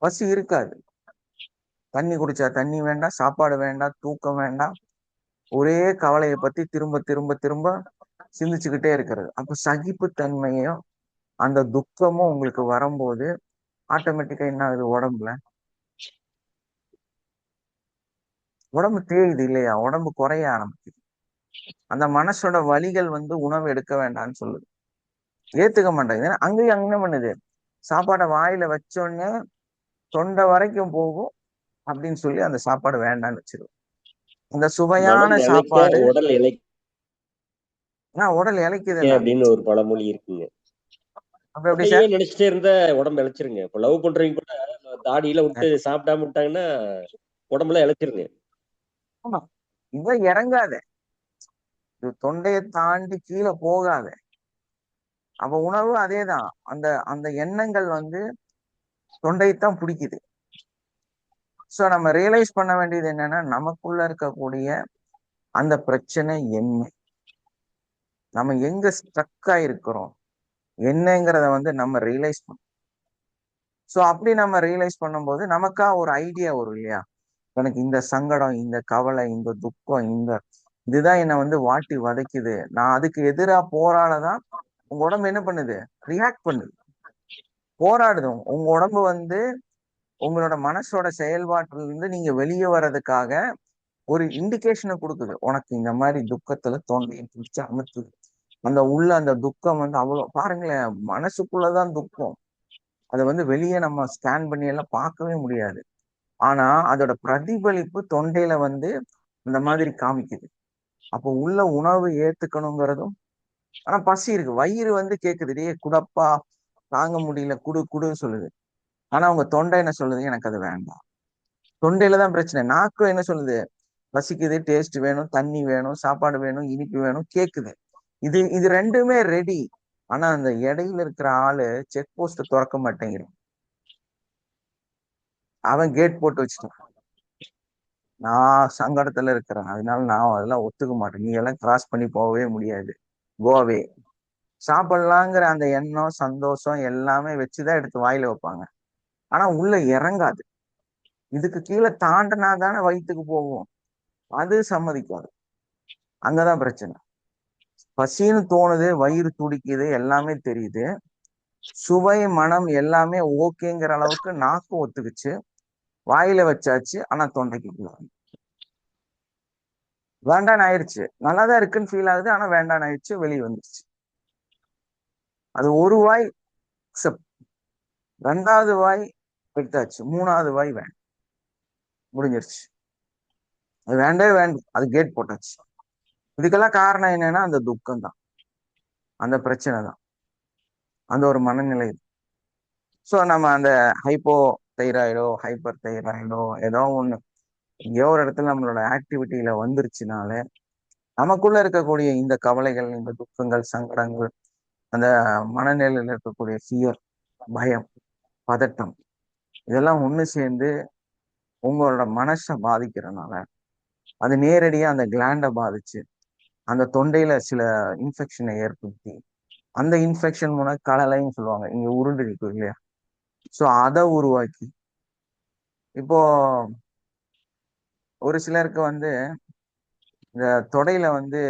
A: பசி இருக்காது. தண்ணி குடிச்சா தண்ணி வேண்டாம், சாப்பாடு வேண்டாம், தூக்கம் வேண்டாம், ஒரே கவலையை பத்தி திரும்ப திரும்ப திரும்ப சிந்திச்சுக்கிட்டே இருக்கிறது. அப்ப சகிப்புத்தன்மையும் அந்த துக்கமும் உங்களுக்கு வரும்போது ஆட்டோமேட்டிக்கா என்ன ஆகுது? உடம்பு தேயுது இல்லையா? உடம்பு குறைய ஆரம்பிக்குது. அந்த மனசோட வலிகள் வந்து உணவு எடுக்க வேண்டாம்னு சொல்லுது, ஏத்துக்க மாட்டேங்குது. ஏன்னா அங்கேயும் அங்க என்ன பண்ணுது? சாப்பாடை வாயில வச்சோடனே தொண்டை வரைக்கும் போகும் அப்படின்னு சொல்லி அந்த சாப்பாடு வேண்டாம்னு வச்சிருவோம். அந்த சுவையான
D: மனம் இளைக்க
A: சாப்பாடு
D: உடல் இளைக்க
A: உடல் இளைக்குதுன்னா
D: அப்படின்னு ஒரு பழமொழி இருக்குங்க.
A: அப்ப எப்படி
D: அதையே
A: சார்?
D: நினைச்சிட்டே இருந்தா உடம்பு இளைச்சிருங்க. இப்ப லவ் பண்றவங்க கூட தாடியில விட்டு சாப்பிடாம விட்டாங்கன்னா உடம்புல இளைச்சிருங்க.
A: ஆமா, இவன் இறங்காத, இது தொண்டையை தாண்டி கீழே போகாத. அப்ப உணவு அதேதான். அந்த அந்த எண்ணங்கள் வந்து தொண்டையைத்தான் பிடிக்குது. ஸோ நம்ம ரியலைஸ் பண்ண வேண்டியது என்னன்னா, நமக்குள்ள இருக்கக்கூடிய அந்த பிரச்சனை என்ன, நம்ம எங்க ஸ்ட்ரக் ஆயிருக்கிறோம் என்னங்கிறத வந்து நம்ம ரியலைஸ் பண்ணோம். ஸோ அப்படி நம்ம ரியலைஸ் பண்ணும்போது நமக்கா ஒரு ஐடியா வரும் இல்லையா? எனக்கு இந்த சங்கடம், இந்த கவலை, இந்த துக்கம், இதுதான் என்னை வந்து வாட்டி வதைக்குது, நான் அதுக்கு எதிராக போராடதான் உங்க உடம்பு என்ன பண்ணுது? ரியாக்ட் பண்ணுது, போராடுது. உங்க உடம்பு வந்து உங்களோட மனசோட செயல்பாட்டுல இருந்து நீங்க வெளியே வர்றதுக்காக ஒரு இண்டிகேஷனை கொடுக்குது. உனக்கு இந்த மாதிரி துக்கத்துல தொண்டையை பிடிச்சு அமுத்துது. அந்த உள்ள அந்த துக்கம் வந்து அவ்வளவு பாருங்களேன், மனசுக்குள்ளதான் துக்கம். அதை வந்து வெளியே நம்ம ஸ்கேன் பண்ணி எல்லாம் பார்க்கவே முடியாது. ஆனா அதோட பிரதிபலிப்பு தொண்டையில வந்து இந்த மாதிரி காமிக்குது. அப்போ உள்ள உணவு ஏத்துக்கணுங்கிறதும், ஆனா பசி இருக்கு, வயிறு வந்து கேக்குது, டே குடப்பா, தாங்க முடியல, குடு குடுன்னு சொல்லுது. ஆனா உங்க தொண்டை என்ன சொல்லுது? எனக்கு அது வேண்டாம். தொண்டையில தான் பிரச்சனை. நாக்கும் என்ன சொல்லுது? பசிக்குது, டேஸ்ட் வேணும், தண்ணி வேணும், சாப்பாடு வேணும், இனிப்பு வேணும், கேக்குது. இது இது ரெண்டுமே ரெடி. ஆனா அந்த இடையில இருக்கிற ஆளு செக் போஸ்ட் திறக்க மாட்டேங்கிறான். அவன் கேட் போட்டு வச்சுட்டான். நான் சங்கடத்துல இருக்கிறேன், அதனால நான் அதெல்லாம் ஒத்துக்க மாட்டேன், நீ எல்லாம் கிராஸ் பண்ணி போகவே முடியாது, கோவே சாப்பிடலாங்கிற அந்த எண்ணம் சந்தோஷம் எல்லாமே வச்சுதான் எடுத்து வாயில வைப்பாங்க. ஆனா உள்ள இறங்காது. இதுக்கு கீழே தாண்டினா தானே வயிற்றுக்கு போகும். அது சம்மதிக்காது. அங்கதான் பிரச்சனை. பசின்னு தோணுது, வயிறு துடிக்குது, எல்லாமே தெரியுது, சுவை மனம் எல்லாமே ஓகேங்கிற அளவுக்கு நாக்கு ஒத்துக்குச்சு, வாயில வச்சாச்சு, ஆனா தொண்டைக்கு வேண்டான்னு ஆயிடுச்சு. நல்லாதான் இருக்குன்னு ஃபீல் ஆகுது, ஆனா வேண்டான்னு ஆயிடுச்சு, வெளியே வந்துருச்சு. அது ஒரு வாய் accept. ரெண்டாவது வாய் எடுத்தாச்சு, மூணாவது வாய் வேண்டாம், முடிஞ்சிருச்சு. அது வேண்டவே வேண்டாம், அது கேட் போட்டாச்சு. இதுக்கெல்லாம் காரணம் என்னன்னா அந்த துக்கம் தான், அந்த பிரச்சனை தான், அந்த ஒரு மனநிலை. ஸோ நம்ம அந்த ஹைப்போ தைராய்டோ ஹைப்பர் தைராய்டோ ஏதோ ஒண்ணு எங்கேயோ ஒரு இடத்துல நம்மளோட ஆக்டிவிட்டியில வந்துருச்சுனால நமக்குள்ள இருக்கக்கூடிய இந்த கவலைகள், இந்த துக்கங்கள், சங்கடங்கள், அந்த மனநிலையில இருக்கக்கூடிய ஃபியர், பயம், பதட்டம், இதெல்லாம் ஒண்ணு சேர்ந்து உங்களோட மனசை பாதிக்கிறதுனால அது நேரடியா அந்த கிளாண்டை பாதிச்சு அந்த தொண்டையில சில இன்ஃபெக்ஷனை ஏற்படுத்தி, அந்த இன்ஃபெக்ஷன் மூலம் கலலைன்னு சொல்லுவாங்க, இங்க உருண்டு இருக்கு இல்லையா, ஸோ அதை உருவாக்கி இப்போ ஒரு சிலருக்கு வந்து இந்த தொடையில வந்து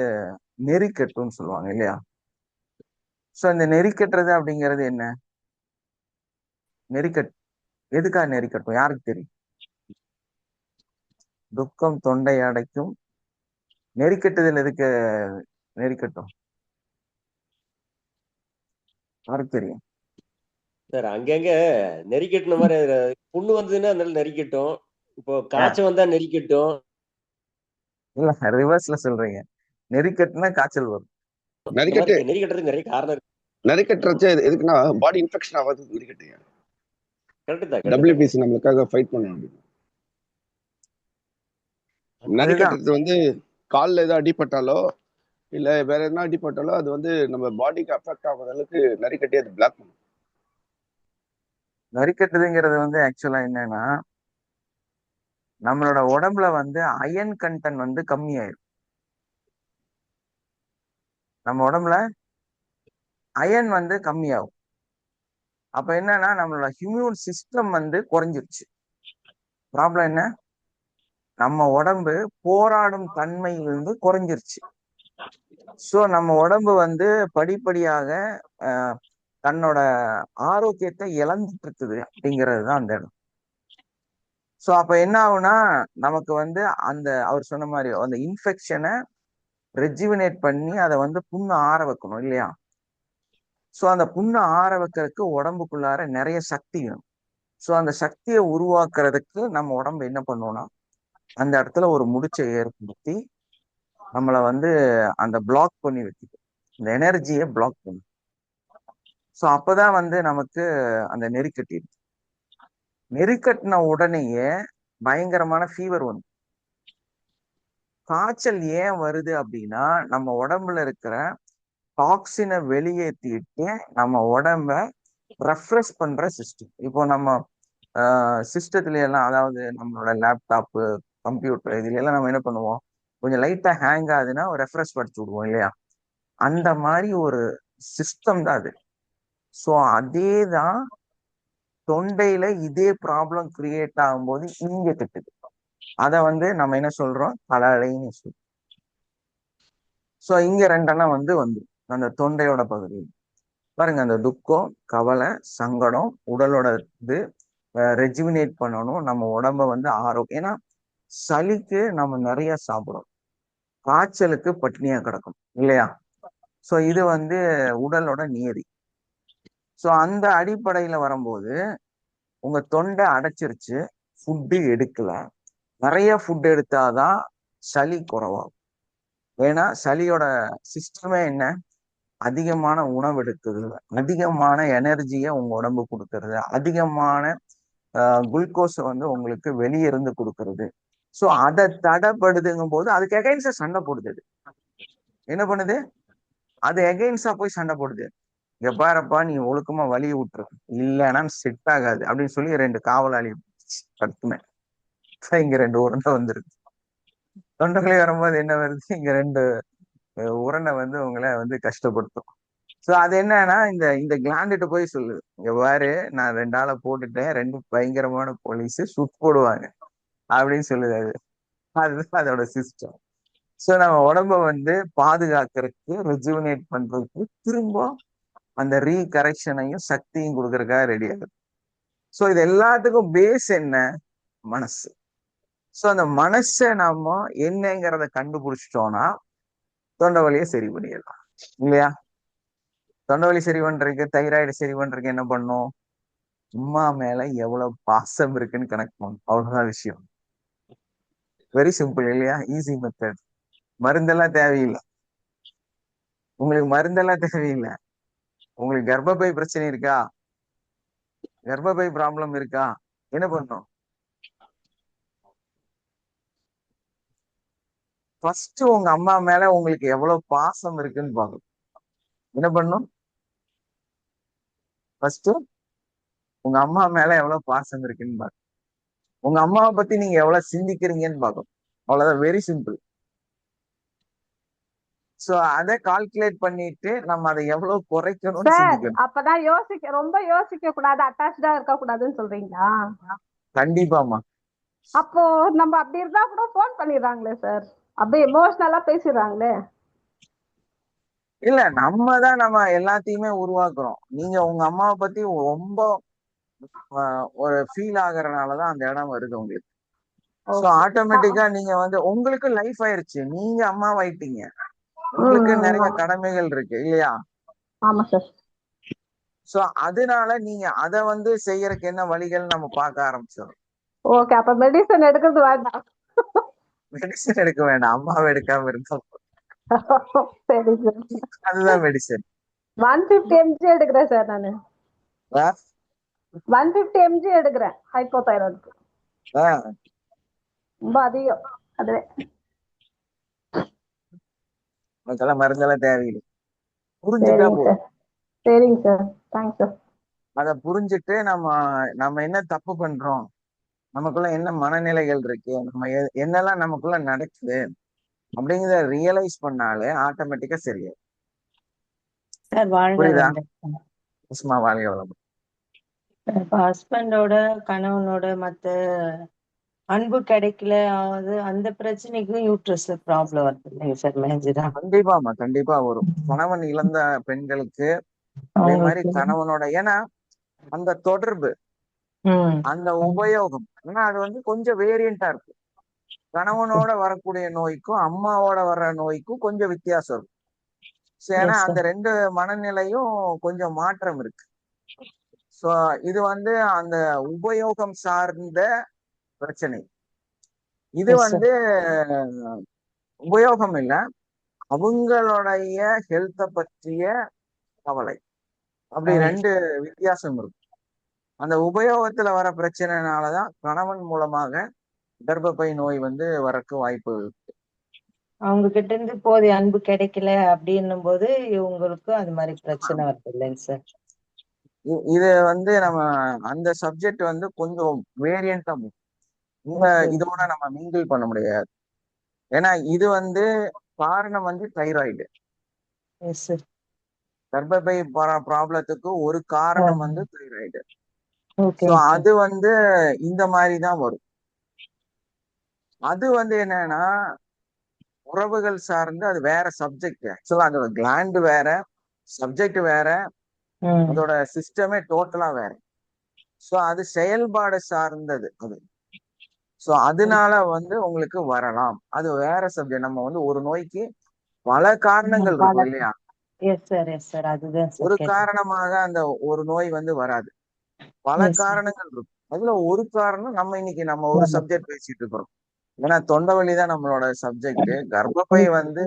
A: நெறிக்கட்டுன்னு சொல்லுவாங்க இல்லையா. ஸோ இந்த நெறிக்கட்டுறது அப்படிங்கிறது என்ன? நெறிக்கட் எதுக்காக நெறிக்கட்டும் யாருக்கு தெரியும்? துக்கம் தொண்டை அடைக்கும், நெறிக்கட்டுதல் எதுக்கு நெறிக்கட்டும் யாருக்கு தெரியும்?
D: சார் அங்கங்க நெறிக்கட்டின மாதிரி புண்ணு வந்ததுன்னா அதனால நெறிக்கட்டும், இப்போ காய்ச்சல் வந்தா நெறிக்கட்டும்.
A: இல்ல ரிவர்ஸ்ல சொல்றீங்க, நெறிக்கட்டுனா காய்ச்சல் வரும்.
E: நரிக்கட்டு
D: நெறிக்கட்டுறதுக்கு நிறைய காரணம் இருக்கு.
E: நரிக்கட்டுறது எதுக்குன்னா பாடி இன்ஃபெக்ஷன் ஆகாது நரிக்கட்டுங்க.
D: கரெக்ட் தான்.
E: டபிள்யூபிசி நம்மளுக்காக ஃபைட் பண்ணணும் அப்படின்னு. நரிக்கட்டுறது வந்து காலில் ஏதோ அடிபட்டாலோ இல்ல வேற எதுனா அடிபட்டாலோ அது வந்து நம்ம பாடிக்கு அஃபெக்ட் ஆகாத அளவுக்கு நரிக்கட்டி அது பிளாக் பண்ணும்.
A: நரிக்கட்டுதுங்கிறது வந்து ஆக்சுவலா என்னன்னா நம்மளோட உடம்புல வந்து அயன் கண்டென்ட் வந்து கம்மியாயிரும். நம்ம உடம்புல அயன் வந்து கம்மியாகும். அப்ப என்னன்னா நம்மளோட இம்யூன் சிஸ்டம் வந்து குறைஞ்சிருச்சு. ப்ராப்ளம் என்ன? நம்ம உடம்பு போராடும் தன்மையிலிருந்து குறைஞ்சிருச்சு. ஸோ நம்ம உடம்பு வந்து படிப்படியாக தன்னோட ஆரோக்கியத்தை இழந்துட்டு இருக்குது அப்படிங்கிறது தான் அந்த இடம். ஸோ அப்ப என்ன ஆகுனா நமக்கு வந்து அந்த அவர் சொன்ன மாதிரி அந்த இன்ஃபெக்ஷனை ரெஜிவினேட் பண்ணி அதை வந்து புண்ணு ஆற வைக்கணும் இல்லையா. ஸோ அந்த புண்ணை ஆற வைக்கிறதுக்கு உடம்புக்குள்ளார நிறைய சக்தி வேணும். ஸோ அந்த சக்தியை உருவாக்குறதுக்கு நம்ம உடம்பு என்ன பண்ணுவோம்னா அந்த இடத்துல ஒரு முடிச்சை ஏற்படுத்தி நம்மளை வந்து அந்த பிளாக் பண்ணி வைக்குது, இந்த எனர்ஜியை பிளாக் பண்ணு. ஸோ அப்பதான் வந்து நமக்கு அந்த நெறிக்கட்டி இருக்கு. நெறிக்கட்டின உடனேயே பயங்கரமான ஃபீவர் வந்து காய்ச்சல் ஏன் வருது அப்படின்னா நம்ம உடம்புல இருக்கிற டாக்ஸினை வெளியேற்றிட்டு நம்ம உடம்ப ரெஃப்ரெஷ் பண்ற சிஸ்டம். இப்போ நம்ம சிஸ்டத்துல எல்லாம், அதாவது நம்மளோட லேப்டாப்பு, கம்ப்யூட்டர், இதுல எல்லாம் நம்ம என்ன பண்ணுவோம், கொஞ்சம் லைட்டா ஹேங் ஆகுதுன்னா ரெஃப்ரெஷ் படிச்சு விடுவோம் இல்லையா. அந்த மாதிரி ஒரு சிஸ்டம் தான் அது. ஸோ அதே தான் தொண்டையில இதே ப்ராப்ளம் கிரியேட் ஆகும்போது இங்க கட்டுது. அதை வந்து நம்ம என்ன சொல்றோம், கலலைன்னு சொல்றோம். ஸோ இங்க ரெண்டெண்ணம் வந்து அந்த தொண்டையோட பகுதி பாருங்க, அந்த துக்கம், கவலை, சங்கடம், உடலோட இது ரெஜிவினேட் பண்ணணும், நம்ம உடம்ப வந்து ஆரோக்கியம். ஏன்னா சளிக்கு நம்ம நிறைய சாப்பிடும், காய்ச்சலுக்கு பட்டினியா கிடக்கும் இல்லையா. ஸோ இது வந்து உடலோட நியதி. ஸோ அந்த அடிப்படையில வரும்போது உங்க தொண்டை அடைச்சிருச்சு, ஃபுட்டு எடுக்கல, நிறைய ஃபுட் எடுத்தாதான் சளி குறைவாகும். ஏன்னா சளியோட சிஸ்டமே என்ன, அதிகமான உணவு எடுக்குது, அதிகமான எனர்ஜியை உங்க உடம்பு கொடுக்கறது, அதிகமான குளுக்கோஸை வந்து உங்களுக்கு வெளியே இருந்து கொடுக்கறது. ஸோ அதை தடைப்படுதுங்கும் போது அதுக்கு எகைன்ஸ்டா சண்டை போடுது. என்ன பண்ணுது? அது எகைன்ஸ்டா போய் சண்டை போடுது. இங்க பாருப்பா, நீ ஒழுக்கமா வழியை விட்டுரு, இல்லைன்னா செட் ஆகாது அப்படின்னு சொல்லி 2 காவலாளி படுத்துனேன். இங்க 2 உருண்டை வந்துருக்கு. தொண்டைக்குள்ளே வரும்போது என்ன வருது? இங்க 2 உருண்டை வந்து உங்களை வந்து கஷ்டப்படுத்தும். ஸோ அது என்னன்னா, இந்த இந்த கிளாண்டுட்டு போய் சொல்லுது, இங்க பாரு, நான் 2 ஆளை போட்டுட்டேன், 2 பயங்கரமான போலீஸ் சுட் போடுவாங்க அப்படின்னு சொல்லுது. அதுதான் அதோட சிஸ்டம். ஸோ நம்ம உடம்ப வந்து பாதுகாக்கிறதுக்கு, ரெஜுவினேட் பண்றதுக்கு, திரும்ப அந்த ரீகரெக்ஷனையும் சக்தியும் கொடுக்கறதுக்காக ரெடி ஆகுது. ஸோ இது எல்லாத்துக்கும் பேஸ் என்ன? மனசு. ஸோ அந்த மனசை நாம என்னங்கிறத கண்டுபிடிச்சிட்டோம்னா தொண்டை வலியை சரி பண்ணிடலாம் இல்லையா? தொண்டை வலி சரி பண்றதுக்கு, தைராய்டு சரி பண்றதுக்கு என்ன பண்ணும்? அம்மா மேல எவ்வளவு பாசம் இருக்குன்னு கணக்கு பண்ணும். அவ்வளவுதான் விஷயம். வெரி சிம்பிள் இல்லையா? Easy method. மருந்தெல்லாம் தேவையில்லை. உங்களுக்கு மருந்தெல்லாம் தேவையில்லை. உங்களுக்கு கர்ப்பப்பை பிரச்சனை இருக்கா? கர்ப்பப்பை ப்ராப்ளம் இருக்கா? என்ன பண்ணும்? ஃபர்ஸ்ட் உங்க அம்மா மேல உங்களுக்கு எவ்வளவு பாசம் இருக்குன்னு பார்க்கணும். என்ன பண்ணும்? ஃபர்ஸ்ட் உங்க அம்மா மேல எவ்வளவு பாசம் இருக்குன்னு பார்க்கணும். உங்க அம்மாவை பத்தி நீங்க எவ்வளவு சிந்திக்கிறீங்கன்னு பார்க்கணும். அவ்வளவுதான். Very simple. சோ அதை கால்குலேட் பண்ணிட்டு நம்ம அதை எவ்வளவு குறைக்கணும்னு
C: சார்
A: சிந்திக்கணும்.
C: அப்பதான் ரொம்ப யோசிக்க கூடாது, அட்டாச்சா இருக்க கூடாதுன்னு சொல்றீங்களா?
A: கண்டிப்பாமா.
C: அப்போ நம்ம அப்படி இருந்தா கூட போன் பண்ணிடுறாங்களே சார், அப்படியே எமோஷனலா பேசிடுறாங்களே.
A: இல்ல, நம்ம தான் நம்ம எல்லாத்தையுமே உருவாக்குறோம். நீங்க உங்க அம்மாவை பத்தி ரொம்ப ஒரு ஃபீல் ஆகுறதுனாலதான் அந்த இடம் வருது உங்களுக்கு. சோ ஆட்டோமேட்டிக்கா நீங்க வந்து உங்களுக்கு லைஃப் ஆயிருச்சு, நீங்க அம்மாவாயிட்டீங்க, உங்களுக்கு நிறைய கடமைகள் இருக்கு இல்லையா?
C: ஆமா சார்.
A: சோ அதனால நீங்க அதை வந்து செய்யறதுக்கு என்ன வழிகள் நம்ம பார்க்க ஆரம்பிச்சோம்.
C: ஓகே, அப்ப மெடிசன் எடுக்கிறது வேண்டாம்.
A: மெடிசன் எடுக்க வேண்டாம், அம்மாவை எடுக்காம இருந்தா
C: சரி சார்.
A: அதுதான் மெடிசன்.
C: 150 mg எடுக்கிறேன் சார் நானு. 150 mg எடுக்கிறேன் ஹைப்போதைராய்டுக்கு. ரொம்ப அதிகம் அதுவே.
A: நமக்கெல்லாம் மருந்தெல்லாம் தேவையில்லை, புரிஞ்சுட்டா
C: சரிங்க
A: போதும்.
C: சார். சரிங்க சார், தேங்க்ஸ் சார்.
A: அதை புரிஞ்சுட்டு நம்ம நம்ம என்ன தப்பு பண்றோம், நமக்குள்ள என்ன மனநிலைகள் இருக்கு, நம்ம என்னெல்லாம் நமக்குள்ள நடக்குது அப்படிங்கிறத ரியலைஸ் பண்ணாலே ஆட்டோமேட்டிக்கா சரியாயிடும்.
F: சார் வாழ்க
A: புரியுதா?
F: வளமுடன்.
A: சும்மா வாழ்க்கை வளம்.
F: இப்ப ஹஸ்பண்டோட கணவனோட மத்த அன்பு கிடைக்கல, அந்த பிரச்சனைக்கும் யூட்ரஸ்ல ப்ராப்ளம் வருது இல்லைங்க சார் மேஜரா?
A: கண்டிப்பாமா, கண்டிப்பா வரும். கணவன் இழந்த பெண்களுக்கு அதே மாதிரி
F: அவங்களுக்கு
A: கணவனோட, ஏன்னா அந்த தொடர்பு, அந்த உபயோகம், ஏன்னா அது வந்து கொஞ்சம் வேரியண்டா இருக்கு. கணவனோட வரக்கூடிய நோய்க்கும் அம்மாவோட வர்ற நோய்க்கும் கொஞ்சம் வித்தியாசம் இருக்கும். ஏன்னா அந்த 2 மனநிலையும் கொஞ்சம் மாற்றம் இருக்கு. சோ இது வந்து அந்த உபயோகம் சார்ந்த பிரச்சனை. இது வந்து உபயோகம் இல்ல, அவங்களுடைய ஹெல்த்த பற்றிய கவலை. அப்படி 2 வித்தியாசம் இருக்கு. அந்த உபயோகத்துல வர பிரச்சனைனாலதான் கணவன் மூலமாக கர்ப்பப்பை நோய் வந்து வரக்கு வாய்ப்பு இருக்கு.
F: அவங்க கிட்ட இருந்து போதிய அன்பு கிடைக்கல அப்படின்னும் போது இவங்களுக்கு அது மாதிரி பிரச்சனை வருது இல்லைங்க சார்?
A: இது வந்து நம்ம அந்த சப்ஜெக்ட் வந்து கொஞ்சம் வேரியண்டா இதோட நம்ம மிங்கிள் பண்ண முடியாது. ஏன்னா இது வந்து காரணம் வந்து தைராய்டு. கர்ப்பப்பை ப்ராப்ளத்துக்கு ஒரு காரணம் வந்து தைராய்டு. சோ அது வந்து இந்த மாதிரிதான் வரும். அது வந்து என்னன்னா உறவுகள் சார்ந்து அது வேற சப்ஜெக்ட். ஆக்சுவலா அதோட கிளாண்டு வேற, சப்ஜெக்ட் வேற, அதோட சிஸ்டமே டோட்டலா வேற. சோ அது செயல்பாடு சார்ந்தது அது. சோ அதனால வந்து உங்களுக்கு வரலாம், அது வேற சப்ஜெக்ட். நம்ம வந்து ஒரு நோய்க்கு பல காரணங்கள் இருக்கும் இல்லையா? ஒரு காரணமாக அந்த ஒரு நோய் வந்து வராது, பல காரணங்கள் இருக்கும். அதுல ஒரு காரணம் நம்ம இன்னைக்கு நம்ம ஒரு சப்ஜெக்ட் பேசிட்டு இருக்கிறோம். ஏன்னா தொண்டை தான் நம்மளோட சப்ஜெக்ட். கர்ப்பப்பை வந்து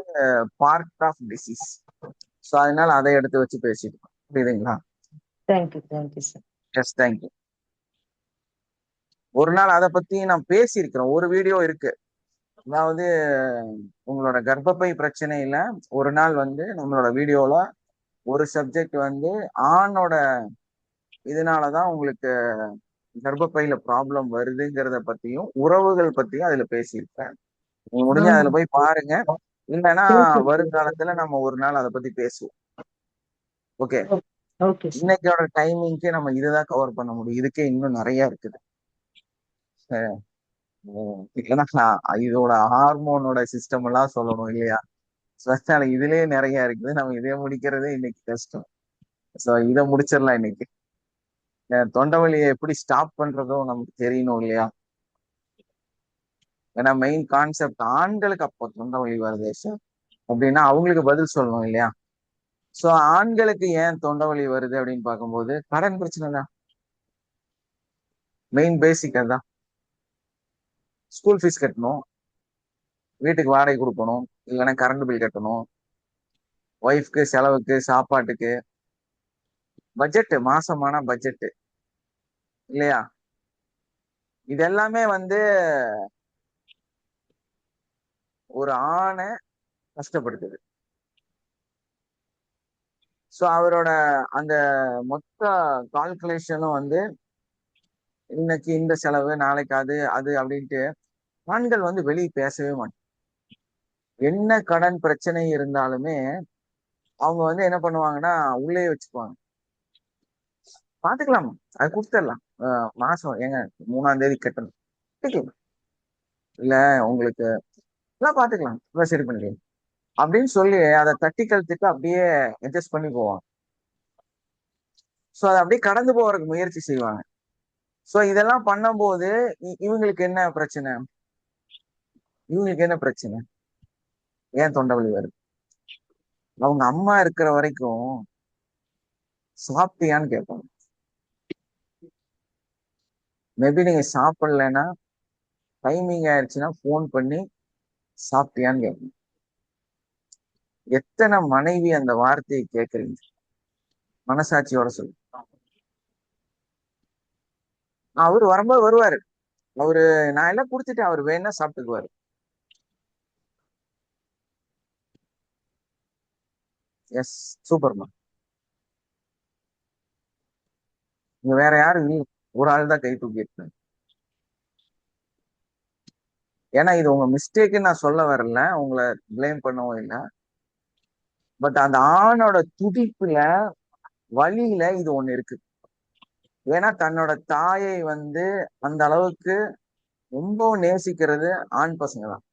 A: பார்ட் ஆஃப் டிசீஸ். சோ அதனால அதை எடுத்து வச்சு பேசிட்டு இருக்கோம். புரியுதுங்களா?
F: Thank you sir.
A: Yes, thank you. ஒரு நாள் அதை பத்தி நான் பேசியிருக்கிறேன், ஒரு வீடியோ இருக்கு. அதாவது உங்களோட கர்ப்பப்பை பிரச்சனையில ஒரு நாள் வந்து நம்மளோட வீடியோல ஒரு சப்ஜெக்ட் வந்து ஆணோட இதனாலதான் உங்களுக்கு கர்ப்பப்பையில ப்ராப்ளம் வருதுங்கிறத பத்தியும் உறவுகள் பத்தியும் அதுல பேசியிருப்பேன். நீங்க முடிஞ்சா அதுல போய் பாருங்க. இல்லைன்னா வருங்காலத்துல நம்ம ஒரு நாள் அதை பத்தி பேசுவோம். Okay,
F: okay sir.
A: இன்னைக்கோட டைமிங்க்கு நம்ம இதுதான் கவர் பண்ண முடியும். இதுக்கே இன்னும் நிறைய இருக்குது. ஏன்னா இதோட ஹார்மோனோட சிஸ்டம் எல்லாம் சொல்லணும் இல்லையா? So, அதனால இதுலயே நிறைய இருக்குது. நம்ம இதே முடிக்கிறதே இன்னைக்கு கஷ்டம். சோ இதை முடிச்சிடலாம் இன்னைக்கு. தொண்டை வலியை எப்படி ஸ்டாப் பண்றதும் நமக்கு தெரியணும் இல்லையா? ஏன்னா மெயின் கான்செப்ட் ஆண்களுக்கு அப்போ தொண்டை வலி வருது சார் அப்படின்னா அவங்களுக்கு பதில் சொல்லணும் இல்லையா? சோ ஆண்களுக்கு ஏன் தொண்டை வலி வருது அப்படின்னு பார்க்கும்போது கடன் பிரச்சனை தான். மெயின் பேசிக் அதுதான். ஸ்கூல் ஃபீஸ் கட்டணும், வீட்டுக்கு வாடகை கொடுக்கணும், இல்லைன்னா கரண்ட் பில் கட்டணும், ஒய்ஃப்க்கு செலவுக்கு சாப்பாட்டுக்கு, பட்ஜெட் மாசமான பட்ஜெட் இல்லையா? இது எல்லாமே வந்து ஒரு ஆணை கஷ்டப்படுத்துது. ஸோ அவரோட அந்த மொத்த கால்குலேஷனும் வந்து இன்னைக்கு இந்த செலவு, நாளைக்கு அது அது அப்படின்ட்டு ஆண்கள் வந்து வெளியே பேசவே மாட்டாங்க. என்ன கடன் பிரச்சனை இருந்தாலுமே அவங்க வந்து என்ன பண்ணுவாங்கன்னா உள்ளே வச்சுக்குவாங்க. பாத்துக்கலாம், அது கொடுத்துடலாம், மாசம் ஏங்க 3ஆம் தேதி கட்டணும், கட்டிக்கலாம். இல்ல உங்களுக்கு எல்லாம் பாத்துக்கலாம், சரி பண்ணிக்கலாம் அப்படின்னு சொல்லி அதை தட்டி கழுத்துட்டு அப்படியே அட்ஜஸ்ட் பண்ணி போவாங்க. ஸோ அதை அப்படியே கடந்து போறதுக்கு முயற்சி செய்வாங்க. ஸோ இதெல்லாம் பண்ணும்போது இவங்களுக்கு என்ன பிரச்சனை? இவங்களுக்கு என்ன பிரச்சனை? ஏன் தொண்டை வலி வருது? அவங்க அம்மா இருக்கிற வரைக்கும் சாப்பிட்டியான்னு கேட்பாங்க. மேபி நீங்க சாப்பிடலைன்னா டைமிங் ஆயிடுச்சுன்னா ஃபோன் பண்ணி சாப்பிட்டியான்னு கேட்பீங்க. எத்தனை மனைவி அந்த வார்த்தையை கேட்கறீங்க? மனசாட்சியோட சொல்லு. அவரு வரும்போது வருவாரு, அவரு நான் எல்லாம் குடுத்துட்டு அவர் வேணா சாப்பிட்டுக்குவாரு. எஸ், சூப்பர்மா. இங்க வேற யாரும் இல்லை, ஒரு ஆள் தான் கை தூக்கி இருக்காரு. ஏன்னா இது உங்க மிஸ்டேக்குன்னு நான் சொல்ல வரல, உங்களை பிளேம் பண்ணவும் இல்லை. பட் அந்த ஆணோட துடிப்புல, வலியில இது ஒண்ணு இருக்கு. ஏன்னா தன்னோட தாயை வந்து அந்த அளவுக்கு ரொம்ப நேசிக்கிறது ஆண் பசங்க தான்.